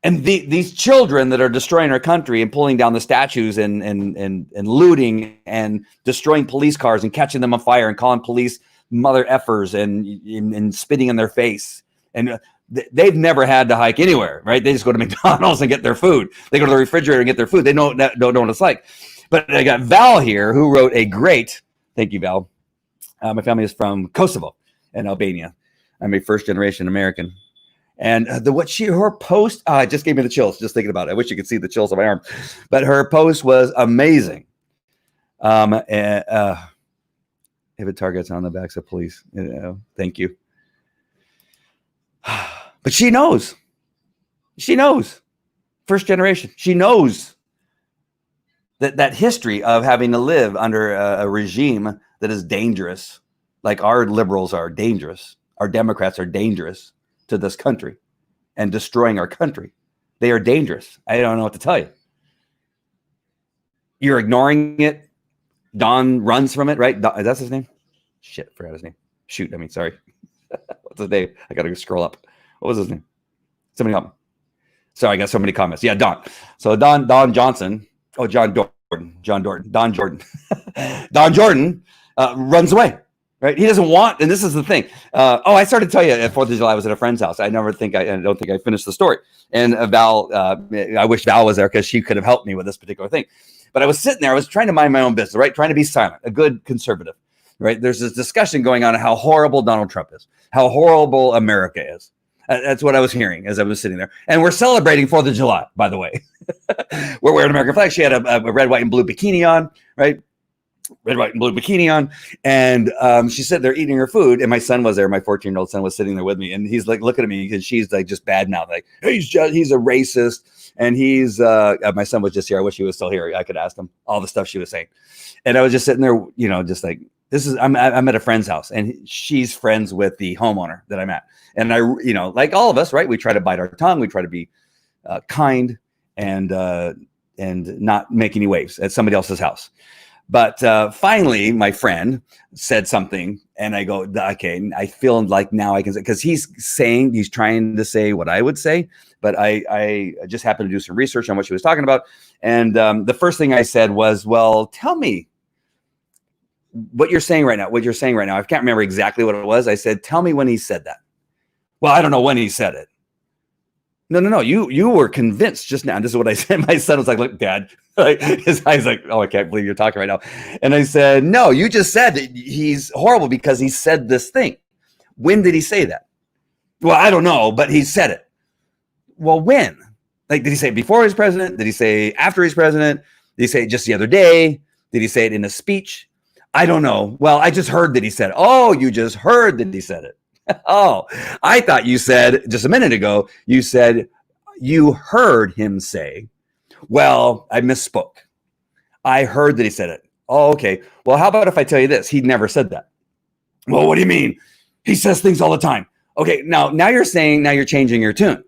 And these children that are destroying our country and pulling down the statues and looting and destroying police cars and catching them on fire and calling police mother effers and spitting in their face. And they've never had to hike anywhere, right? They just go to McDonald's and get their food. They go to the refrigerator and get their food. They don't know what it's like. But I got Val here, who wrote a great, thank you, Val. My family is from Kosovo and Albania. I'm a first-generation American. And her post, it just gave me the chills just thinking about it. I wish you could see the chills on my arm. But her post was amazing. If it targets on the backs of police, thank you. But she knows. She knows. First generation. She knows that history of having to live under a regime that is dangerous, like our liberals are dangerous, our Democrats are dangerous to this country and destroying our country. They are dangerous. I don't know what to tell you. You're ignoring it. Don runs from it, right? Don, that's his name? Shit, forgot his name. Shoot, I mean, sorry. What's his name? I got to scroll up. What was his name? Somebody help me. Sorry, I got so many comments. Yeah, Don. So Don Johnson. Oh, John Dorsey. Don Jordan, Don Jordan runs away. Right? He doesn't want, and this is the thing. I started to tell you at 4th of July, I was at a friend's house. I don't think I finished the story. And Val, I wish Val was there because she could have helped me with this particular thing. But I was sitting there, I was trying to mind my own business, right? Trying to be silent, a good conservative, right? There's this discussion going on how horrible Donald Trump is, how horrible America is. That's what I was hearing as I was sitting there. And we're celebrating 4th of July, by the way. We're wearing American flag. She had a red, white, and blue bikini on, right? Red, white, and blue bikini on. And she's sitting there eating her food. And my son was there. My 14-year-old son was sitting there with me. And he's like looking at me because she's like just bad now. Like, he's a racist. And he's, my son was just here. I wish he was still here. I could ask him all the stuff she was saying. And I was just sitting there, just like, I'm at a friend's house and she's friends with the homeowner that I'm at. And I, like all of us, right? We try to bite our tongue. We try to be kind and not make any waves at somebody else's house. But finally, my friend said something, and I go, okay, I feel like now I can say, because he's trying to say what I would say, but I just happened to do some research on what she was talking about. And the first thing I said was, well, tell me what you're saying right now. I can't remember exactly what it was. I said, tell me when he said that. Well, I don't know when he said it. No. You were convinced just now. And this is what I said. My son was like, look, Dad. His eyes like, oh, I can't believe you're talking right now. And I said, no, you just said that he's horrible because he said this thing. When did he say that? Well, I don't know, but he said it. Well, when? Like, did he say it before he's president? Did he say after he's president? Did he say it just the other day? Did he say it in a speech? I don't know. Well, I just heard that he said it. Oh, you just heard that he said it. Oh, I thought you said just a minute ago, you said you heard him say, well, I misspoke. I heard that he said it. Oh, okay. Well, how about if I tell you this? He never said that. Well, what do you mean? He says things all the time. Okay. Now you're changing your tune.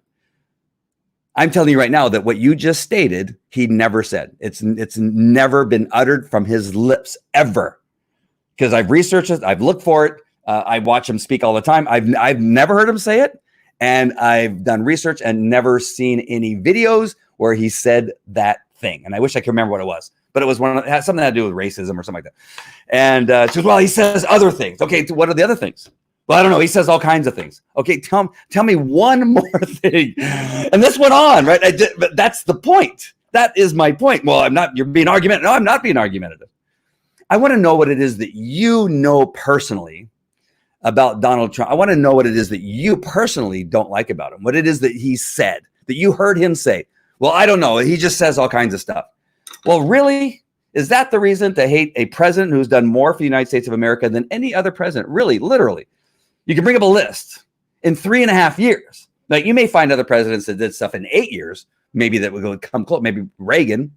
I'm telling you right now that what you just stated, he never said. It's never been uttered from his lips ever. Because I've researched it. I've looked for it. I watch him speak all the time. I've never heard him say it, and I've done research and never seen any videos where he said that thing. And I wish I could remember what it was, but it was it had something to do with racism or something like that. And she goes, well, he says other things. Okay, what are the other things? Well, I don't know. He says all kinds of things. Okay, tell me one more thing. And this went on, right? But that's the point. That is my point. Well, you're being argumentative. No, I'm not being argumentative. I want to know what it is that you know personally about Donald Trump. I want to know what it is that you personally don't like about him, what it is that he said, that you heard him say. Well, I don't know. He just says all kinds of stuff. Well, really? Is that the reason to hate a president who's done more for the United States of America than any other president? Really, literally. You can bring up a list in 3.5 years. Like, you may find other presidents that did stuff in 8 years, maybe that would come close, maybe Reagan.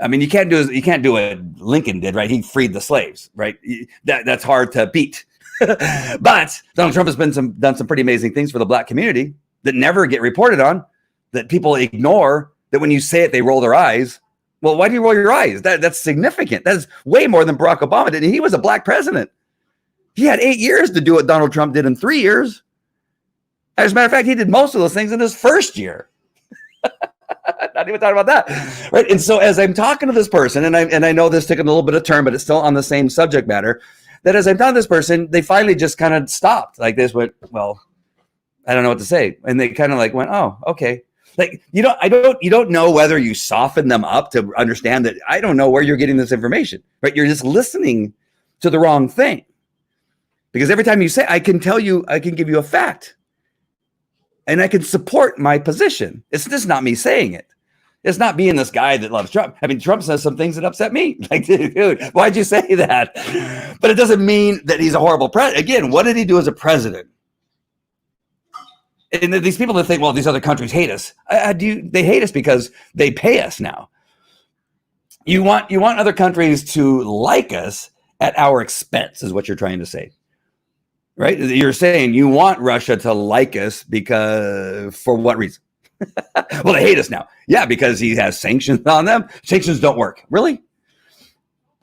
I mean, you can't do what Lincoln did, right? He freed the slaves, right? That's hard to beat. But Donald Trump has done some pretty amazing things for the Black community that never get reported on, that people ignore, that when you say it, they roll their eyes. Well, why do you roll your eyes? That's significant. That's way more than Barack Obama did. And he was a Black president. He had 8 years to do what Donald Trump did in 3 years. As a matter of fact, he did most of those things in his first year. Not even talking about that, right? And so as I'm talking to this person, and I know this took a little bit of turn, but it's still on the same subject matter, that as I'm talking to this person, they finally just kind of stopped. Like, this went, well, I don't know what to say. And they kind of like went, oh, okay. Like, you don't know whether you soften them up to understand that I don't know where you're getting this information, right? You're just listening to the wrong thing. Because every time you say, I can give you a fact. And I can support my position. It's just not me saying it. It's not being this guy that loves Trump. I mean, Trump says some things that upset me. Like, dude, why'd you say that? But it doesn't mean that he's a horrible president. Again, what did he do as a president? And these people that think, well, these other countries hate us. They hate us because they pay us now. You want other countries to like us at our expense, is what you're trying to say. Right? You're saying you want Russia to like us because, for what reason? Well, they hate us now. Yeah, because he has sanctions on them. Sanctions don't work. Really?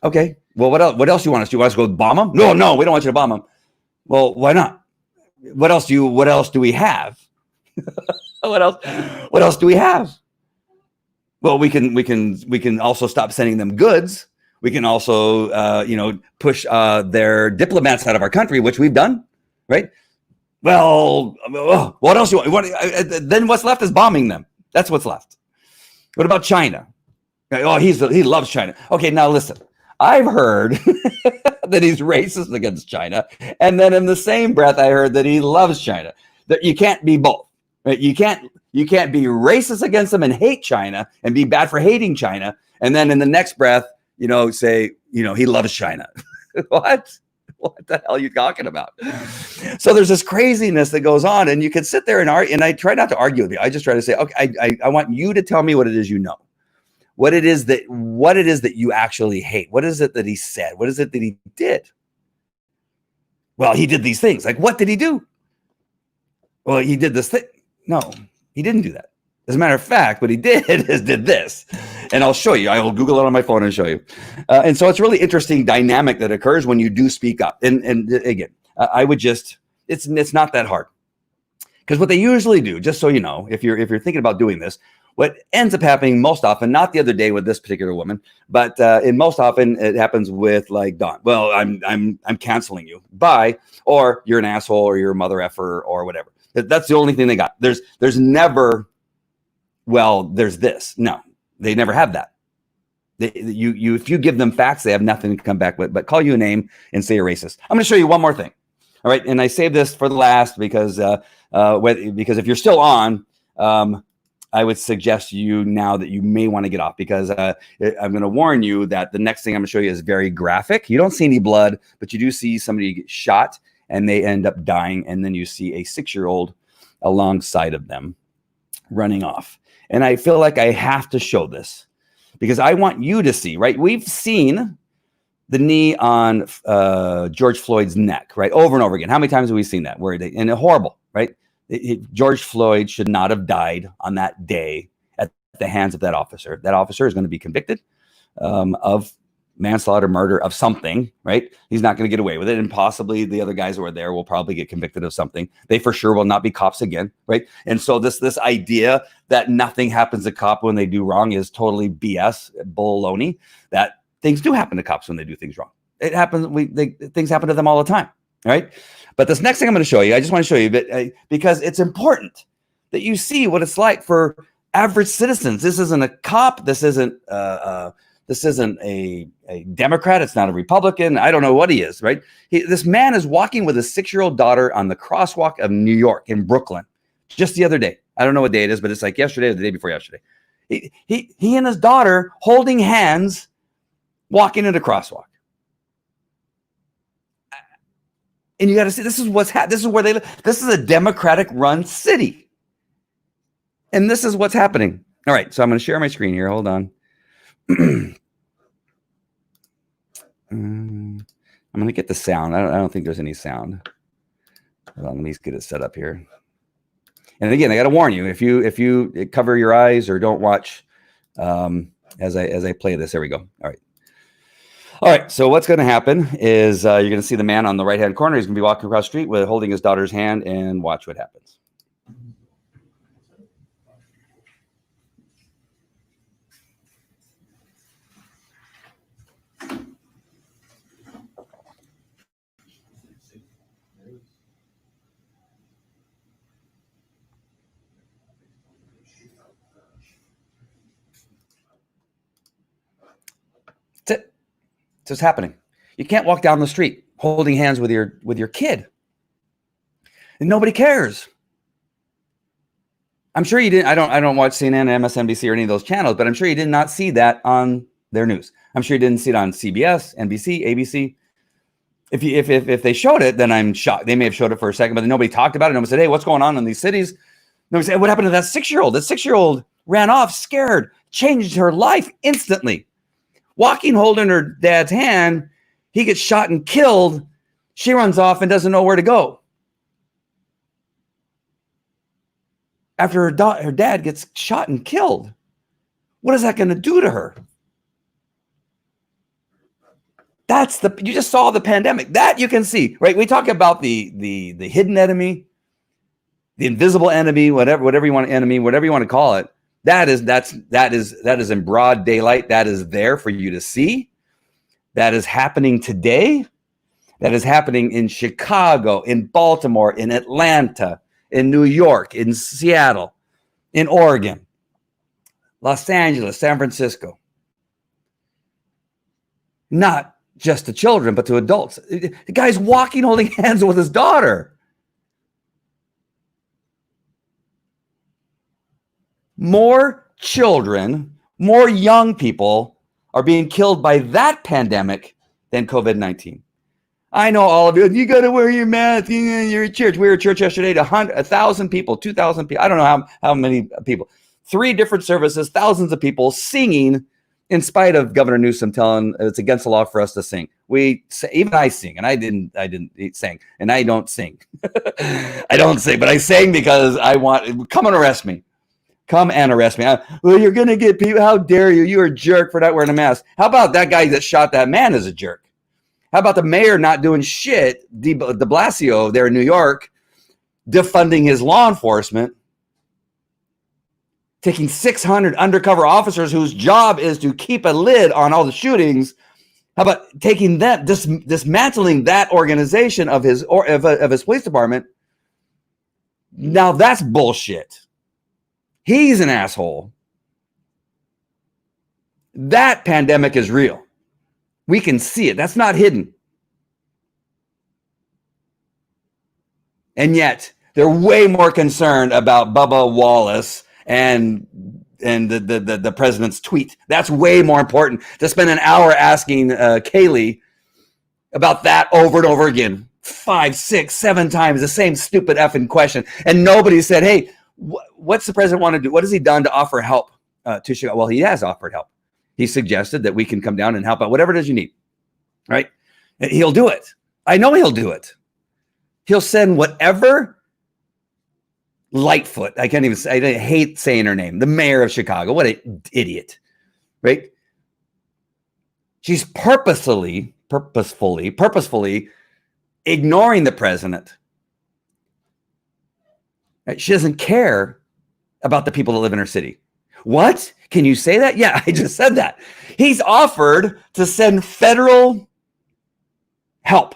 Okay. Well, what else? What else do you want us to do? You want us to go bomb them? No, we don't want you to bomb them. Well, why not? What else do we have? What else do we have? Well, we can also stop sending them goods. We can also, push their diplomats out of our country, which we've done, right? Well, what else you want? Then what's left is bombing them. That's what's left. What about China? Oh, he loves China. Okay, now listen. I've heard that he's racist against China, and then in the same breath, I heard that he loves China. That you can't be both. Right? You can't be racist against them and hate China and be bad for hating China, and then in the next breath, say he loves China. What? What the hell are you talking about? So there's this craziness that goes on, and you can sit there and argue. And I try not to argue with you. I just try to say, okay, I want you to tell me what it is you know. What it is that you actually hate. What is it that he said? What is it that he did? Well, he did these things. Like, what did he do? Well, he did this thing. No, he didn't do that. As a matter of fact, what he did is did this. And I'll show you. I will Google it on my phone and show you. And so it's a really interesting dynamic that occurs when you do speak up. And again, I would just, it's not that hard. Because what they usually do, just so you know, if you're thinking about doing this, what ends up happening most often, not the other day with this particular woman, but in most often it happens with like Dawn. Well, I'm canceling you. Bye. Or you're an asshole, or you're a mother effer, or whatever. That's the only thing they got. There's never, well, there's this. No, they never have that. If you give them facts, they have nothing to come back with, but call you a name and say you're racist. I'm going to show you one more thing. All right. And I saved this for the last because if you're still on, I would suggest you now that you may want to get off, because I'm going to warn you that the next thing I'm going to show you is very graphic. You don't see any blood, but you do see somebody get shot and they end up dying. And then you see a 6-year-old alongside of them running off. And I feel like I have to show this because I want you to see, right? We've seen the knee on George Floyd's neck, right? Over and over again. How many times have we seen that? And it's horrible, right? George Floyd should not have died on that day at the hands of that officer. That officer is going to be convicted of manslaughter, murder, of something, right? He's not going to get away with it. And possibly the other guys who are there will probably get convicted of something. They for sure will not be cops again, right? And so this idea that nothing happens to cop when they do wrong is totally BS, baloney. That things do happen to cops when they do things wrong. It happens. Things happen to them all the time, right? But this next thing I'm going to show you, I just want to show you because it's important that you see what it's like for average citizens. This isn't a cop. This isn't a Democrat. It's not a Republican. I don't know what he is, right? This man is walking with his 6-year-old daughter on the crosswalk of New York in Brooklyn just the other day. I don't know what day it is, but it's like yesterday or the day before yesterday. He and his daughter holding hands, walking in a crosswalk. And you got to see, this is what's happening. This is where they live. This is a Democratic-run city. And this is what's happening. All right, so I'm going to share my screen here. Hold on. I'm going to get the sound. I don't think there's any sound. Hold on, let me get it set up here. And again, I got to warn you, if you cover your eyes or don't watch as I play this. There we go. All right, so what's going to happen is you're going to see the man on the right-hand corner. He's going to be walking across the street with holding his daughter's hand, and watch what happens. That's it. It's what's happening. You can't walk down the street holding hands with your kid. And nobody cares. I'm sure you didn't. I don't watch CNN, MSNBC, or any of those channels, but I'm sure you did not see that on their news. I'm sure you didn't see it on CBS, NBC, ABC. If they showed it, then I'm shocked. They may have showed it for a second, but then nobody talked about it. Nobody said, "Hey, what's going on in these cities?" Nobody said, "What happened to that 6-year-old?" That 6-year-old ran off, scared, changed her life instantly. Walking, holding her dad's hand, he gets shot and killed. She runs off and doesn't know where to go. After her dad gets shot and killed, what is that going to do to her? You just saw the pandemic. That you can see, right? We talk about the hidden enemy, the invisible enemy, whatever you want to call it. That is in broad daylight. That is there for you to see. That is happening today. That is happening in Chicago, in Baltimore, in Atlanta, in New York, in Seattle, in Oregon, Los Angeles, San Francisco. Not just to children, but to adults. The guy's walking, holding hands with his daughter. More children, more young people are being killed by that pandemic than COVID-19. I know all of you got to wear your mask. You're at church. We were at church yesterday to 1,000 people, 2,000 people. I don't know how many people. 3 different services, thousands of people singing in spite of Governor Newsom telling it's against the law for us to sing. Even I sing, and I didn't sing, and I don't sing. I don't sing, but I sang because I want, come and arrest me. Come and arrest me. Well, you're going to get people. How dare you? You're a jerk for not wearing a mask. How about that guy that shot that man is a jerk? How about the mayor not doing shit, de Blasio there in New York, defunding his law enforcement, taking 600 undercover officers whose job is to keep a lid on all the shootings. How about taking that, dismantling that organization of his police department? Now that's bullshit. He's an asshole. That pandemic is real. We can see it. That's not hidden. And yet, they're way more concerned about Bubba Wallace and the president's tweet. That's way more important to spend an hour asking Kaylee about that over and over again. 5, 6, 7 times the same stupid effing question. And nobody said, hey, what's the president want to do? What has he done to offer help to Chicago? Well, he has offered help. He suggested that we can come down and help out, whatever it is you need, right? And he'll do it. I know he'll do it. He'll send whatever Lightfoot, I hate saying her name, the mayor of Chicago. What an idiot, right? She's purposefully ignoring the president. Right? She doesn't care about the people that live in her city. What? Can you say that? Yeah, I just said that. He's offered to send federal help.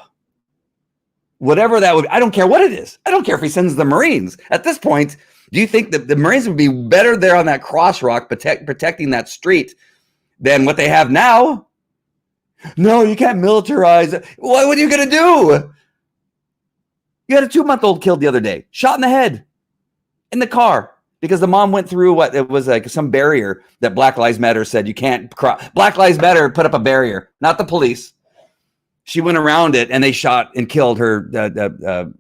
Whatever that would be. I don't care what it is. I don't care if he sends the Marines. At this point, do you think that the Marines would be better there on that crosswalk protecting that street than what they have now? No, you can't militarize it. What are you going to do? You had a 2-month-old killed the other day, shot in the head in the car. Because the mom went through it was like some barrier that Black Lives Matter said you can't cross. Black Lives Matter put up a barrier, not the police. She went around it and they shot and killed her,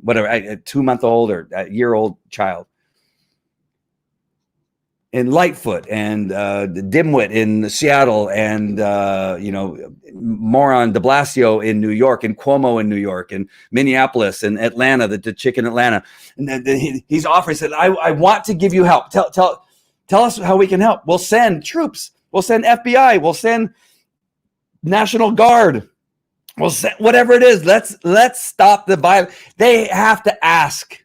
whatever, a 2-month-old or a year-old child. And Lightfoot and Dimwit in Seattle and, moron de Blasio in New York and Cuomo in New York and Minneapolis and Atlanta, the chick in Atlanta. And then he's offering, he said, I want to give you help. Tell us how we can help. We'll send troops. We'll send FBI. We'll send National Guard. We'll send whatever it is. Let's stop the violence. They have to ask.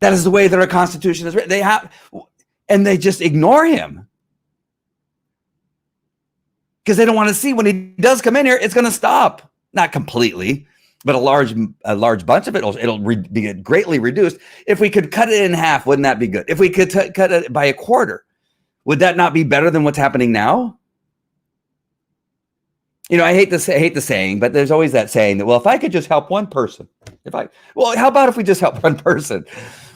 That is the way that our Constitution is written. And they just ignore him because they don't want to see when he does come in here, it's going to stop. Not completely, but a large bunch of it, it'll be greatly reduced. If we could cut it in half, wouldn't that be good? If we could cut it by a quarter, would that not be better than what's happening now? I hate the saying, but there's always that saying that, well, if I could just help one person, how about if we just help one person?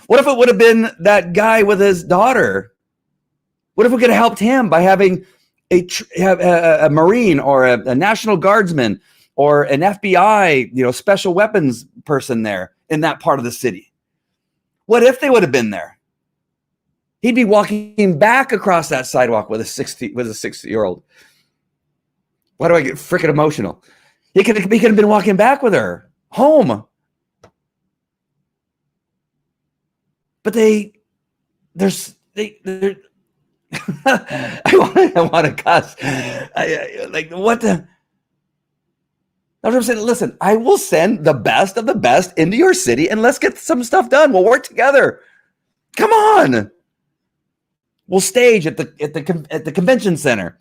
What if it would have been that guy with his daughter? What if we could have helped him by having a Marine or a National Guardsman or an FBI, special weapons person there in that part of the city? What if they would have been there? He'd be walking back across that sidewalk with a 60-year-old. Why do I get freaking emotional? He could have been walking back with her home. But they're I want to cuss. What the? I'm saying, listen, I will send the best of the best into your city and let's get some stuff done. We'll work together. Come on. We'll stage at the convention center.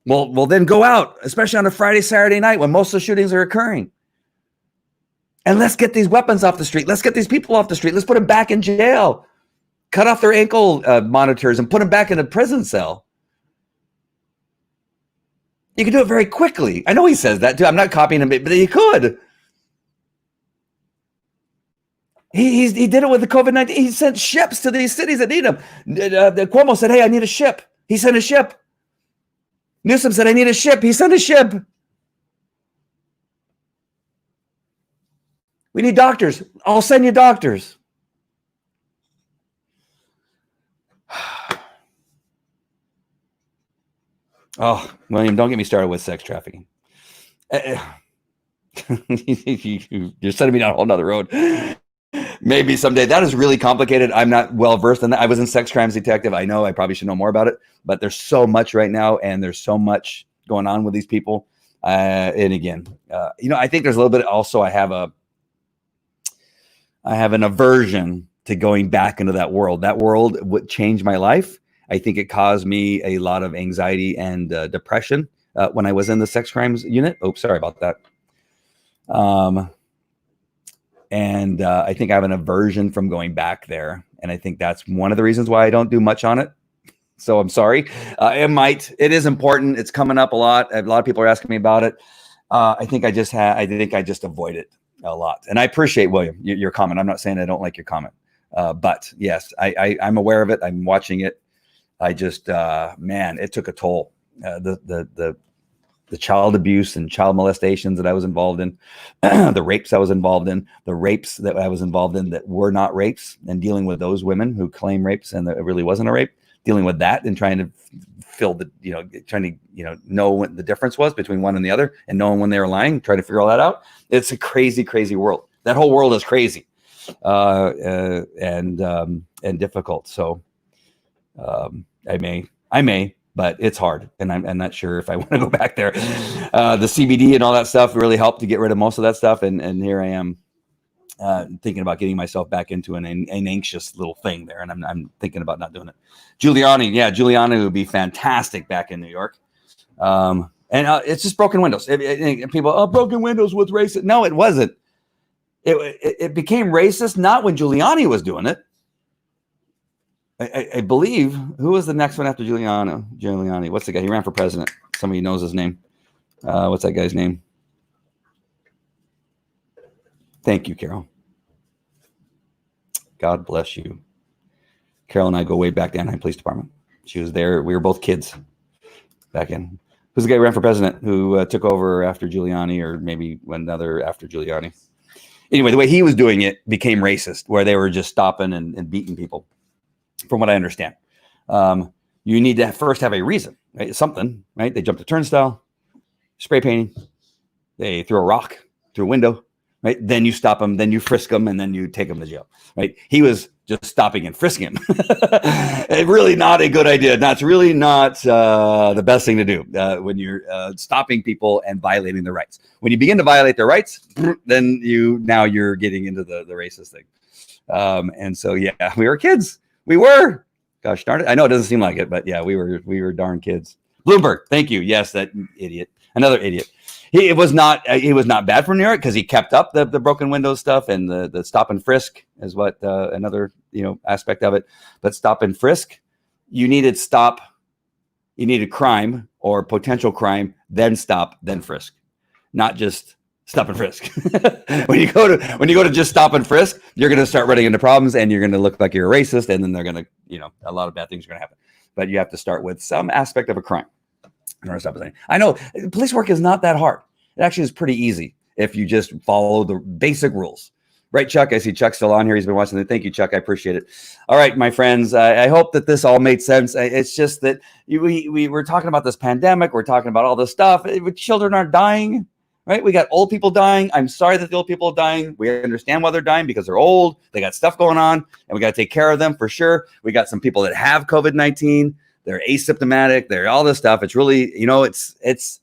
We'll then go out, especially on a Friday, Saturday night when most of the shootings are occurring. And let's get these weapons off the street. Let's get these people off the street. Let's put them back in jail. Cut off their ankle monitors and put them back in a prison cell. You can do it very quickly. I know he says that too. I'm not copying him, but he could. He did it with the COVID-19. He sent ships to these cities that need them. Cuomo said, hey, I need a ship. He sent a ship. Newsom said, I need a ship. He sent a ship. We need doctors. I'll send you doctors. Oh, William, don't get me started with sex trafficking. You're sending me down a whole nother road. Maybe someday. That is really complicated. I'm not well versed in that. I was in sex crimes detective. I know I probably should know more about it, but there's so much right now, and there's so much going on with these people. And again, I think there's a little bit. Also, I have an aversion to going back into that world. That world would change my life. I think it caused me a lot of anxiety and depression when I was in the sex crimes unit. Oh, sorry about that. And I think I have an aversion from going back there. And I think that's one of the reasons why I don't do much on it. So I'm sorry. It is important. It's coming up a lot. A lot of people are asking me about it. I think I just avoid it a lot. And I appreciate, William, your comment. I'm not saying I don't like your comment. But yes, I'm aware of it. I'm watching it. I just, man, it took a toll. The child abuse and child molestations that I was involved in, the rapes I was involved in, the rapes that I was involved in that were not rapes, and dealing with those women who claim rapes and that it really wasn't a rape, dealing with that and trying to know what the difference was between one and the other, and knowing when they were lying, trying to figure all that out. It's a crazy, crazy world. That whole world is crazy and difficult. So I may, but it's hard, and I'm not sure if I want to go back there. The CBD and all that stuff really helped to get rid of most of that stuff, and here I am thinking about getting myself back into an anxious little thing there, and I'm thinking about not doing it. Giuliani would be fantastic back in New York, and it's just broken windows. People, broken windows with racist. No, it wasn't. It became racist not when Giuliani was doing it. I believe, who was the next one after Giuliani? What's the guy? He ran for president. Somebody knows his name. What's that guy's name? Thank you, Carol. God bless you. Carol and I go way back to Anaheim Police Department. She was there. We were both kids back in. Who's the guy who ran for president who took over after Giuliani, or maybe another after Giuliani? Anyway, the way he was doing it became racist, where they were just stopping and beating people. From what I understand, you need to first have a reason, right? Something, right? They jumped a turnstile, spray painting, they threw a rock through a window, right? Then you stop them, then you frisk them, and then you take them to jail, right? He was just stopping and frisking him. Really not a good idea. That's really not the best thing to do when you're stopping people and violating their rights. When you begin to violate their rights, then you're getting into the racist thing. And so, yeah, we were kids. We were, gosh darn it. I know it doesn't seem like it, but yeah, we were darn kids. Bloomberg, thank you. Yes, that idiot, another idiot. He was not bad for New York because he kept up the broken windows stuff, and the stop and frisk is what another aspect of it. But stop and frisk, you needed crime or potential crime, then stop, then frisk, not just stop and frisk. when you go to just stop and frisk, you're going to start running into problems, and you're going to look like you're a racist, and then they're going to, a lot of bad things are going to happen. But you have to start with some aspect of a crime in order to stop it. I know police work is not that hard. It actually is pretty easy if you just follow the basic rules. Right, Chuck? I see Chuck still on here. He's been watching it. Thank you, Chuck. I appreciate it. All right, my friends. I hope that this all made sense. It's just that we're talking about this pandemic. We're talking about all this stuff. Children aren't dying. Right? We got old people dying. I'm sorry that the old people are dying. We understand why they're dying, because they're old. They got stuff going on, and we got to take care of them for sure. We got some people that have COVID-19. They're asymptomatic. They're all this stuff. It's really, it's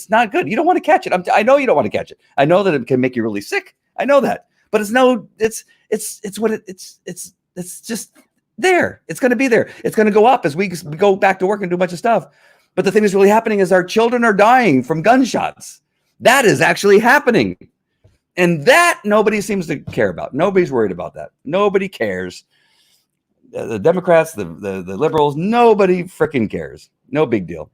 not good. You don't want to catch it. I know you don't want to catch it. I know that it can make you really sick. I know that, but it's just there. It's going to be there. It's going to go up as we go back to work and do a bunch of stuff. But the thing that's really happening is our children are dying from gunshots. That is actually happening. And that nobody seems to care about. Nobody's worried about that. Nobody cares. The Democrats, the liberals, nobody freaking cares. No big deal.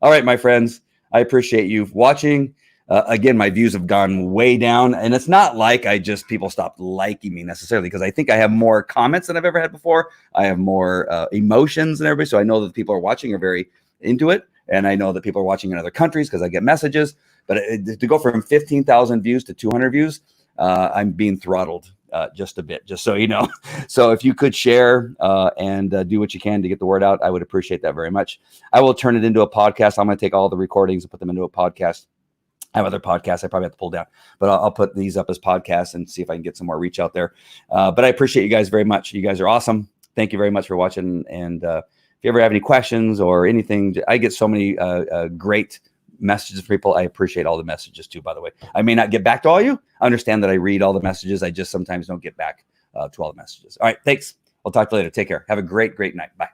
All right, my friends, I appreciate you watching. Again, my views have gone way down, and it's not like people stopped liking me necessarily, because I think I have more comments than I've ever had before. I have more emotions than everybody. So I know that the people who are watching are very into it. And I know that people are watching in other countries because I get messages. But to go from 15,000 views to 200 views, I'm being throttled just a bit, just so you know. So if you could share and do what you can to get the word out, I would appreciate that very much. I will turn it into a podcast. I'm going to take all the recordings and put them into a podcast. I have other podcasts I probably have to pull down, but I'll put these up as podcasts and see if I can get some more reach out there. But I appreciate you guys very much. You guys are awesome. Thank you very much for watching. And if you ever have any questions or anything, I get so many great messages from people. I appreciate all the messages too, by the way. I may not get back to all you. I understand that I read all the messages. I just sometimes don't get back to all the messages. All right. Thanks. I'll talk to you later. Take care. Have a great, great night. Bye.